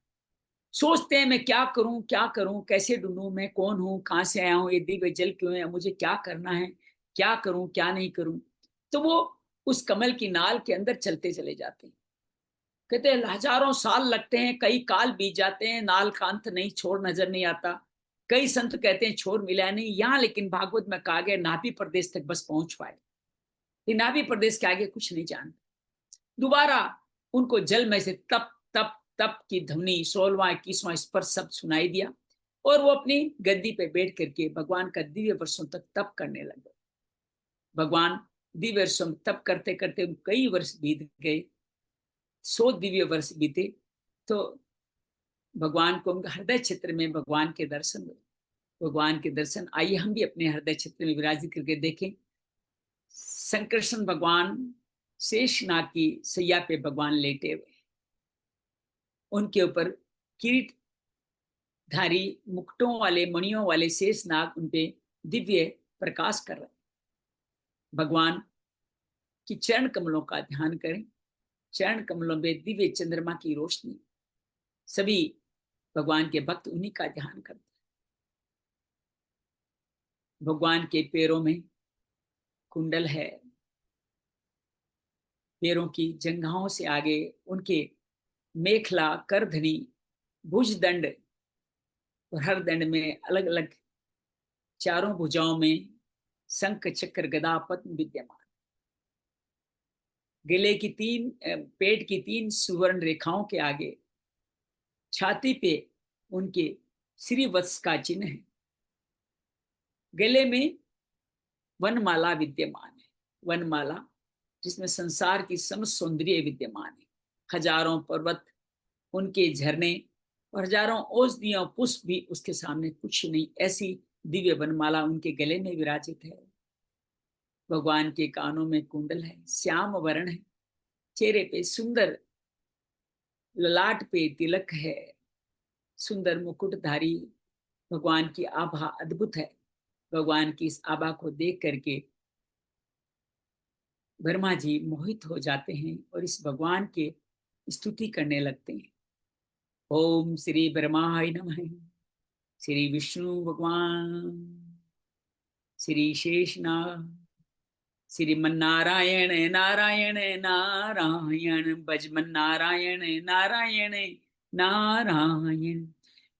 सोचते हैं मैं क्या करूं, कैसे ढूंढूं, मैं कौन हूं, कहां से आया हूं, ये दिव्य जल क्यों है, मुझे क्या करना है, क्या करूं क्या नहीं करूं। तो वो उस कमल की नाल के अंदर चलते चले जाते हैं। कहते हैं हजारों साल लगते हैं, कई काल बीत जाते हैं, नाल का अंत नहीं, छोर नजर नहीं आता। कई संत कहते हैं छोर मिला नहीं यहाँ, लेकिन भागवत में कहा गया नाभि प्रदेश तक बस पहुंच पाए। ये नाभि प्रदेश के आगे कुछ नहीं जानते। दोबारा उनको जल में से तप तप तप की ध्वनि 16वां 21वां स्पर्श शब्द सुनाई दिया और वो अपनी गद्दी पे बैठ करके भगवान का दिव्य वर्षों तक तप करने लगे। भगवान दिव्य वर्षों तप करते करते कई वर्ष बीत गए, 100 दिव्य वर्ष बीते। तो भगवान को उनका हृदय क्षेत्र में भगवान के दर्शन हुए। भगवान के दर्शन आइए हम भी अपने हृदय क्षेत्र में विराजित करके देखें। संकृष्ण भगवान शेषनाग की सैया पे भगवान लेटे हुए, उनके ऊपर किरीटधारी मुकुटों वाले मणियों वाले शेषनाग उनपे दिव्य प्रकाश कर रहे। भगवान की चरण कमलों का ध्यान करें। चरण कमलों में दिव्य चंद्रमा की रोशनी, सभी भगवान के भक्त उन्हीं का ध्यान करते हैं। भगवान के पैरों में कुंडल है, पैरों की जंघाओं से आगे उनके मेखला, करधनी, भुजदंड और हर दंड में अलग अलग चारों भुजाओं में शंख, चक्र, गदा, पद्म विद्यमान। गले की पेट की 3 सुवर्ण रेखाओं के आगे छाती पे उनके श्रीवत्स का चिन्ह है। गले में वनमाला विद्यमान है, वनमाला जिसमें संसार की समस्त सौंदर्य विद्यमान है। हजारों पर्वत, उनके झरने और हजारों औषधियों पुष्प भी उसके सामने कुछ नहीं। ऐसी दिव्य वनमाला उनके गले में विराजित है। भगवान के कानों में कुंडल है, श्याम वर्ण है, चेहरे पे सुंदर, ललाट पे तिलक है, सुंदर मुकुटधारी। भगवान की आभा अद्भुत है। भगवान की इस आभा को देख करके ब्रह्मा जी मोहित हो जाते हैं और इस भगवान के स्तुति करने लगते हैं। ओम श्री ब्रह्माय नमः, श्री विष्णु भगवान, श्री शेषनाग, श्रीमन नारायण नारायण नारायण, भजमन नारायण नारायण नारायण,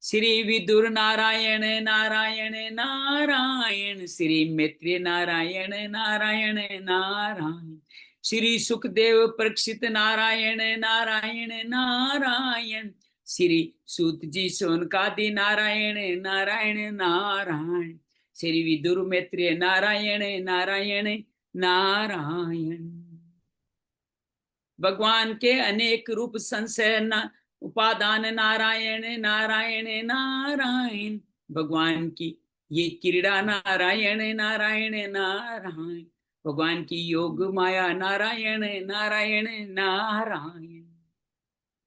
श्री विदुर नारायण नारायण नारायण, श्री मैत्रेय नारायण नारायण नारायण, श्री सुखदेव परीक्षित नारायण नारायण नारायण, श्री सूत जी सोनकादि नारायण नारायण नारायण, श्री विदुर मैत्रेय नारायण नारायण नारायण। भगवान के अनेक रूप संशय उपादान नारायण नारायण नारायण, भगवान की ये क्रीड़ा नारायण नारायण नारायण, भगवान की योग माया नारायण नारायण नारायण,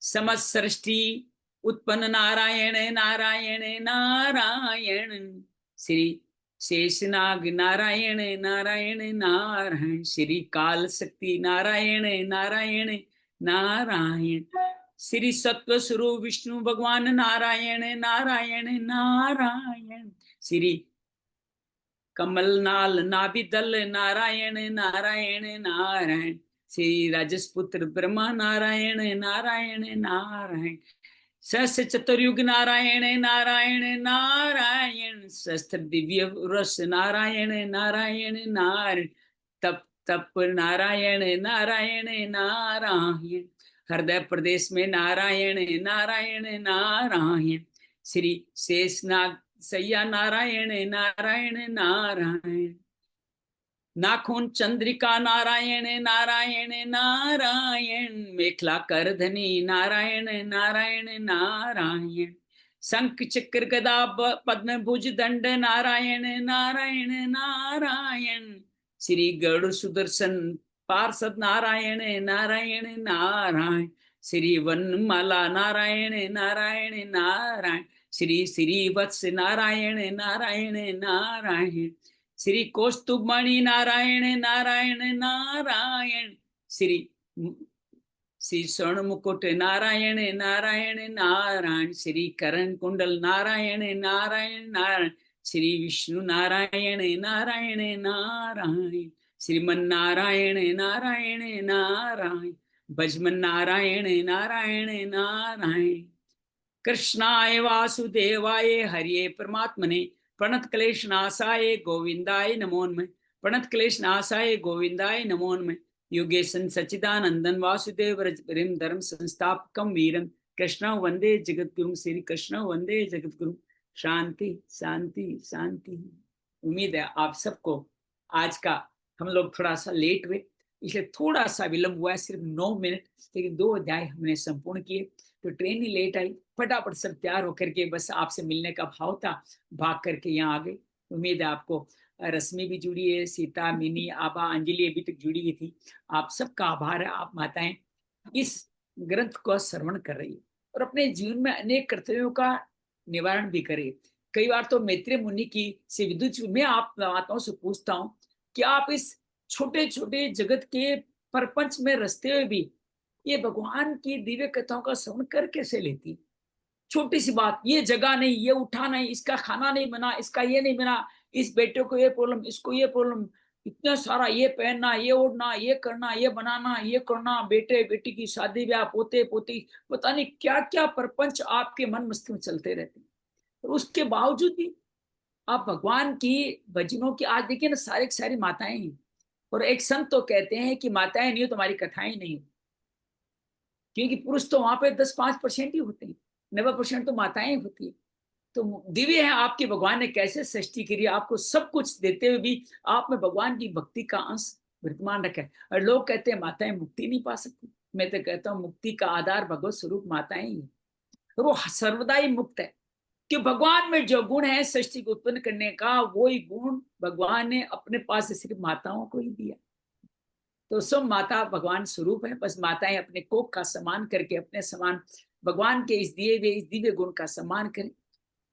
समस्त सृष्टि उत्पन्न नारायण नारायण नारायण, श्री शेषनाग नारायण नारायण नारायण, श्री काल शक्ति नारायण नारायण नारायण, श्री सत्व स्वरूप विष्णु भगवान नारायण नारायण नारायण, श्री कमल नाल नाभिदल नारायण नारायण नारायण, श्री राजसपुत्र ब्रह्मा नारायण नारायण नारायण, सहस्र चतुर्युग नारायण नारायण नारायण, सहस्त्र दिव्य रस नारायण नारायण नारायण, तप तप नारायण नारायण नारायण, हृदय प्रदेश में नारायण नारायण नारायण, श्री शेषनाग सैया नारायण नारायण नारायण, नाखून चंद्रिका नारायण नारायण नारायण, मेखला करधनी नारायण नारायण नारायण, शंख चक्र गदा पद्म भुज दंड नारायण नारायण नारायण, श्री गरुड़ सुदर्शन पार्षद नारायण नारायण नारायण, श्री वनमाला नारायण नारायण नारायण, श्री श्रीवत्स नारायण नारायण नारायण, श्री कौस्तुभमणि नारायण नारायण नारायण, श्री श्री स्वर्ण मुकुट नारायण नारायण नारायण, श्री करण कुंडल नारायण नारायण नारायण, श्री विष्णु नारायण नारायण नारायण, श्रीमन नारायण नारायण नारायण, भजमन नारायण नारायण नारायण, कृष्णाय वासुदेवाय हरिये परमात्मने, प्रणत क्लेश नाशाय गोविंदाय नमोन्मः, प्रणत क्लेश नाशाय गोविंदाय नमोन्मः, युगेशन सच्चिदानंदन वासुदेव रजपरिम धर्म संस्थापकम वीरम कृष्ण वंदे जगद्गुरु, श्री कृष्ण वंदे जगद्गुरु। शांति शांति शांति। उम्मीद है आप सबको आज का, हम लोग थोड़ा सा लेट हुए इसलिए थोड़ा सा विलंब हुआ है, सिर्फ 9 मिनट, लेकिन 2 अध्याय हमने संपूर्ण किए। तो ट्रेन ही लेट आई, फटाफट सब तैयार होकर के बस आपसे मिलने का भाव था, भाग करके यहाँ आ गए। उम्मीद है आपको रश्मि भी जुड़ी है, सीता, मिनी, आभा, अंजलि अभी तक जुड़ी हुई थी। आप सबका आभार है, आप माताएं इस ग्रंथ को श्रवण कर रही है और अपने जीवन में अनेक कर्तव्यों का निवारण भी करे। कई बार तो मैत्रेय मुनि की से विद्युत मैं आप माताओं से पूछता हूँ कि आप इस छोटे छोटे जगत के प्रपंच में रचते हुए भी ये भगवान की दिव्य कथाओं का श्रवण कर कैसे लेती? छोटी सी बात, ये जगह नहीं, ये उठा नहीं, इसका खाना नहीं बना, इसका ये नहीं बना, इस बेटे को ये प्रॉब्लम, इसको ये प्रॉब्लम, इतना सारा ये पहनना, ये ओढ़ना, ये करना, ये बनाना, ये करना, बेटे बेटी की शादी ब्याह, पोते पोती, पता नहीं क्या क्या प्रपंच आपके मन मस्तिष्क में चलते रहते हैं। और उसके बावजूद भी आप भगवान की भजनों की, आज देखिए ना, सारी सारी माताएं हैं। और एक संत तो कहते हैं कि माताएं नहीं हो तुम्हारी कथाएं नहीं हो, क्योंकि पुरुष तो वहां पे 10-5% ही होते हैं, 90% तो माताएं होती है। तो दिव्य है आपके भगवान ने कैसे सृष्टि करी, आपको सब कुछ देते हुए भी आप में भगवान की भक्ति का अंश विद्यमान रखा है। और लोग कहते हैं माताएं मुक्ति नहीं पा सकती, मैं तो कहता हूँ मुक्ति का आधार भगवत स्वरूप माताएं ही है। तो वो सर्वदा ही मुक्त है, कि भगवान में जो गुण है सृष्टि को उत्पन्न करने का, वही गुण भगवान ने अपने पास से सिर्फ माताओं को ही दिया। तो सब माता भगवान स्वरूप है, बस माताएं अपने कोख का सम्मान करके अपने समान भगवान के इस दिए हुए इस दिव्य गुण का सम्मान करें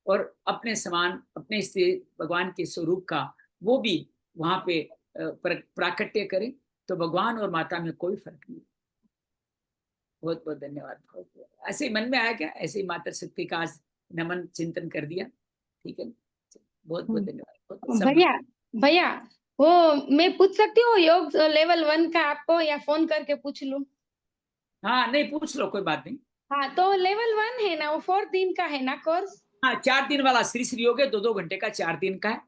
और अपने समान अपने से भगवान के स्वरूप का वो भी वहां पे प्राकट्य करें, तो भगवान और माता में कोई फर्क नहीं। बहुत बहुत धन्यवाद। बहुत ऐसे ही मन में आया क्या, ऐसे ही माता शक्ति का आज नमन चिंतन कर दिया, ठीक है। बहुत बहुत धन्यवाद, बहुत सब। भैया भैया, वो मैं पूछ सकती हूँ योग लेवल 1 का आपको, या फोन करके पूछ लूं? हाँ नहीं, पूछ लो, कोई बात नहीं। हाँ, तो लेवल 1 है ना, वो 4 दिन का है ना कोर्स? हाँ, 4 दिन वाला श्री श्री योग है, 2-2 घंटे का, 4 दिन का है।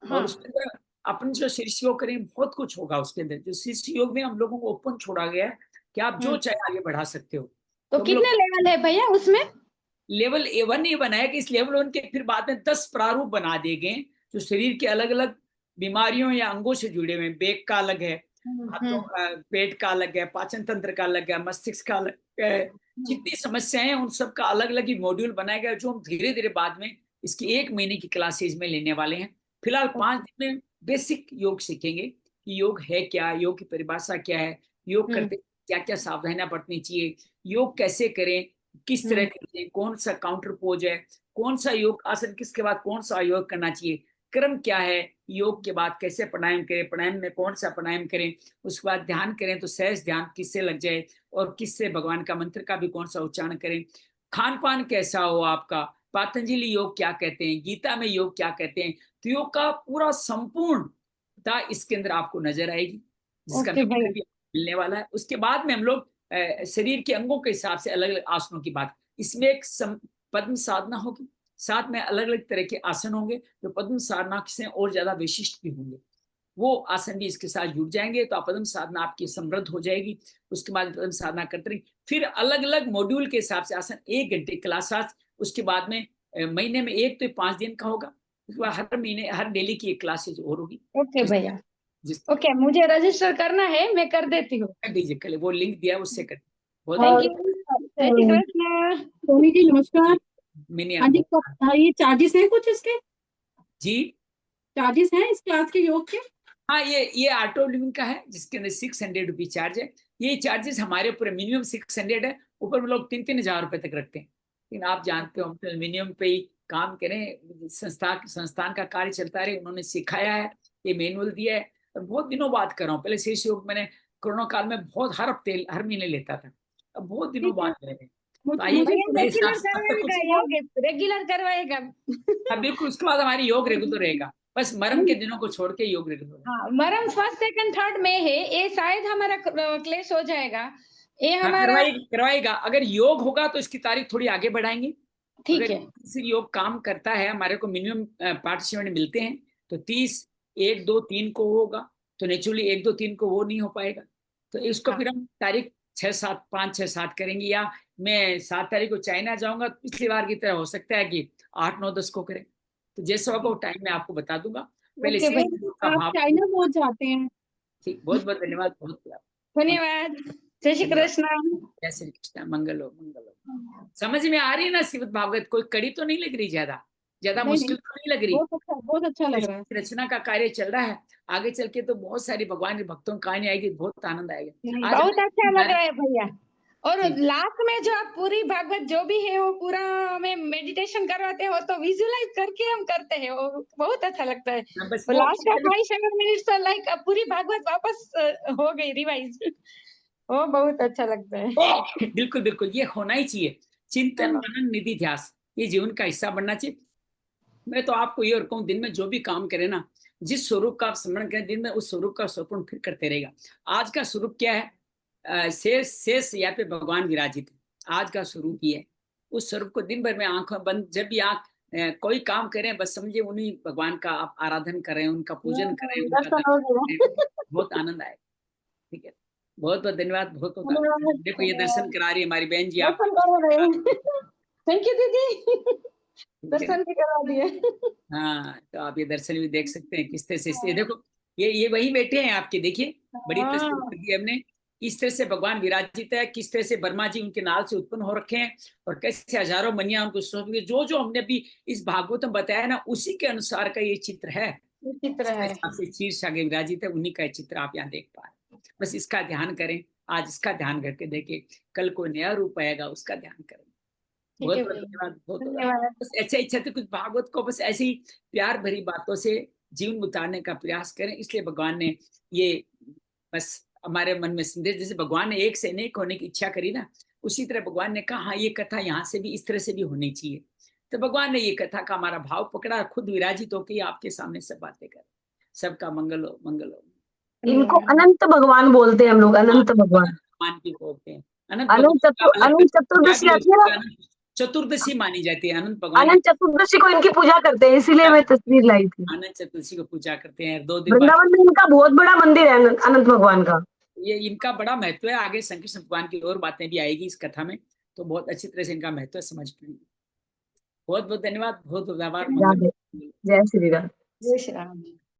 और हाँ, उसके अंदर अपन जो शीर्ष योग करें बहुत कुछ होगा उसके अंदर। जो शीर्ष योग में हम लोगों को ओपन छोड़ा गया है कि आप जो चाहे आगे बढ़ा सकते हो। तो तो हम कितने लोग लेवल है भैया उसमें? लेवल A1 ये बनाया कि इस लेवल 1 के फिर बाद में 10 प्रारूप बना दिए गए जो शरीर के अलग अलग बीमारियों या अंगों से जुड़े हुए हैं। बैक का अलग है, हाथों पेट का अलग है, पाचन तंत्र का अलग है, मस्तिष्क का अलग है। जितनी समस्याएं हैं उन सब का अलग अलग ही मॉड्यूल बनाया गया, जो हम धीरे धीरे बाद में इसकी 1 महीने की क्लासेज में लेने वाले हैं। फिलहाल 5 दिन में बेसिक योग सीखेंगे कि योग है क्या, योग की परिभाषा क्या है, योग करते क्या क्या सावधानियां बरतनी चाहिए, योग कैसे करें, किस तरह करें, कौन सा काउंटर पोज है, कौन सा योग आसन किसके बाद कौन सा योग करना चाहिए, क्रम क्या है, योग के बाद कैसे प्राणायाम करें, प्राणायाम में कौन सा प्राणायाम करें, उसके बाद ध्यान करें तो सहज ध्यान किससे लग जाए, और किससे भगवान का मंत्र का भी कौन सा उच्चारण करें, खान पान कैसा हो आपका, पतंजलि योग क्या कहते हैं, गीता में योग क्या कहते हैं। तो योग का पूरा संपूर्णता इसके अंदर आपको नजर आएगी, जिसका ओके भैया। भी मिलने वाला है। उसके बाद में हम लोग शरीर के अंगों के हिसाब से अलग अलग आसनों की बात, इसमें एक पद्म साधना होगी, साथ में अलग अलग तरह के आसन होंगे जो पद्म साधना से और ज्यादा विशिष्ट भी होंगे। वो आसन भी इसके साथ जुड़ जाएंगे तो पद्म साधना आपकी समृद्ध हो जाएगी। उसके बाद पद्म साधना करते रहिए, फिर अलग अलग मॉड्यूल के हिसाब से आसन 1 घंटे क्लास। उसके बाद में महीने में एक तो 5 दिन का होगा, उसके बाद हर महीने हर डेली की एक क्लासेज और होगी। ओके भैया, जिस ओके, मुझे रजिस्टर करना है, मैं कर देती हूँ। कर दीजिए, कल वो लिंक दिया है उससे कर। बहुत थैंक बहुत यू। जय श्री कृष्ण। सोनी जी नमस्कार। मैंने हाँ जी, तो ये चार्जेस हैं कुछ इसके? जी चार्जेस हैं इस क्लास के योग के? हाँ, ये ऑटो लिविंग का है जिसके अंदर 600 रुपीज चार्ज है। ये चार्जेस हमारे ऊपर मिनिमम 600 है, ऊपर में लोग 3-3 हजार रुपए तक रखते हैं। लेकिन आप जानते हो हम तो मिनिमम पे ही काम करें, संस्थान का कार्य चलता रहे, उन्होंने सिखाया है, ये मैनुअल दिया है। और बहुत दिनों बाद कर रहा हूँ, पहले शेष योग मैंने कोरोना काल में बहुत हर हफ्ते हर महीने लेता था, अब बहुत दिनों ठीक है। बाद ले रहे हैं। तो आइए मुझे भैया मेरे हिसाब रेगुलर से तब तक करवाएगा कुछ। योग, रेगुलर करवाएगा। हाँ बिल्कुल, उसके बाद हमारी योग रेगुलर रहेगा, बस मरम के दिनों को छोड़ के योग रेगुलर। हाँ, मरम फर्स्ट सेकंड थर्ड में है, ये शायद हमारा क्लेश हो जाएगा, ये हाँ हमारा। करवाएगा, अगर योग होगा तो इसकी तारीख थोड़ी आगे बढ़ाएंगे। अगर ठीक है। किसी योग काम करता है, हमारे को मिनिमम पार्टिसिपेंट मिलते हैं, तो 30 1 2 3 को होगा, तो नेचुरली 1 2 3 को वो नहीं हो पाएगा। तो इसको हाँ, फिर हम तारीख 6-7 5-6-7 करेंगे, या मैं 7 तारीख को चाइना जाऊंगा, तो पिछली बार की तरह हो सकता है कि 8 9 10 को करें। तो जैसे होगा वो टाइम मैं आपको बता दूंगा। पहले ओके से भैया, का आप भाव। चाइना पहुंच जाते हैं? ठीक, बहुत बहुत धन्यवाद, बहुत धन्यवाद। जय श्री धन्यवाद। कृष्ण। जय श्री कृष्ण, मंगल हो मंगल हो। समझ में आ रही है ना श्रीमद् भागवत, कोई कड़ी तो नहीं लग रही ज्यादा? ज्यादा नहीं, मुश्किल तो नहीं लग रही। बहुत अच्छा लग रहा है। रचना का कार्य चल रहा है, आगे चल के तो बहुत सारी भगवान के भक्तों की कहानी आएगी, बहुत आनंद आएगा। नहीं, आज बहुत अच्छा हमें- लग रहा है भैया। और जी। लास्ट में जो आप पूरी भागवत जो भी है वो पूरा हमें मेडिटेशन करवाते हो तो विजुलाइज करके हम करते हैं, वो बहुत अच्छा लगता है। बस और वो लास्ट का 5-7 मिनट्स तो लाइक पूरी भागवत वापस हो गई रिवाइज। वो बहुत अच्छा लगता है। बिल्कुल बिल्कुल, ये होना ही चाहिए। चिंतन हाँ। मनन निधि ध्यास, ये जीवन का हिस्सा बनना चाहिए। मैं तो आपको ये और कहूँ, दिन में जो भी काम करे ना, जिस स्वरूप का आप स्मरण करें दिन में, उस स्वरूप का स्वरूप फिर करते रहेगा। आज का स्वरूप क्या है? शेष या पे भगवान विराजित है। आज का स्वरूप ये है। उस स्वरूप को दिन भर में आंखों बंद, जब भी आंख कोई काम करें, बस समझे उन्हीं भगवान का आप आराधन करें, उनका पूजन करें, उनका दर्शन दर्शन हो करें, गया। बहुत आनंद आएगा। ठीक है, बहुत बहुत धन्यवाद, बहुत बहुत आनंद। धन्यवाद, देखो ये दर्शन करा रही है हमारी बहन जी, आप दर्शन करा रहे हैं। थैंक यू दीदी, ठीक है ना? दर्शन भी करा दिए। हाँ, तो आप ये दर्शन भी देख सकते हैं किस तरह से। देखो ये वही बैठे हैं आपके, देखिए बड़ी तस्वीर हाँ। कर दी हमने। इस तरह से भगवान विराजित है, किस तरह से ब्रह्मा जी उनके नाल से उत्पन्न हो रखे हैं, और कैसे हजारों मनिया उनको सोच, जो जो हमने अभी इस भागवत में बताया ना, उसी के अनुसार का ये चित्र है। ये चित्र है। से शीर्ष आगे विराजित है, उन्हीं का ये चित्र आप यहाँ देख पा रहे हैं। बस इसका ध्यान करें, आज इसका ध्यान करके देखें, कल को नया रूप आएगा, उसका ध्यान करें। ठीक बहुत है बहुत भैया, धन्यवाद, बहुत बहुत धन्यवाद। बस ऐसे इच्छा थे कुछ भागवत को बस ऐसी प्यार भरी बातों से जीवन उतारने का प्रयास करें। इसलिए भगवान ने ये बस हमारे मन में संदेश, जैसे भगवान ने एक से अनेक होने की इच्छा करी ना, उसी तरह भगवान ने कहा हाँ, ये कथा यहाँ से भी इस तरह से भी होनी चाहिए। तो भगवान ने ये कथा का हमारा भाव पकड़ा, खुद विराजित होकर आपके सामने सब बातें कर। सबका मंगल हो, मंगल हो। इनको अनंत भगवान बोलते हैं हम लोग, अनंत भगवान। भगवान की बोलते हैं अनंत अनंत चतुर्दशी आती है ना, चतुर्दशी मानी जाती है अनंत भगवान। अनंत चतुर्दशी को इनकी पूजा करते हैं, इसीलिए मैं तस्वीर लाई थी। अनंत चतुर्दशी को पूजा करते हैं। 2 दिन बाद वृंदावन में इनका बहुत बड़ा मंदिर है अनंत भगवान का। ये इनका बड़ा महत्व है। आगे संकृष्ण भगवान की और बातें भी आएगी इस कथा में, तो बहुत अच्छी तरह से इनका महत्व समझ पाएंगे। बहुत बहुत धन्यवाद, बहुत बहुत आभार। जय श्री राम। जय श्री राम।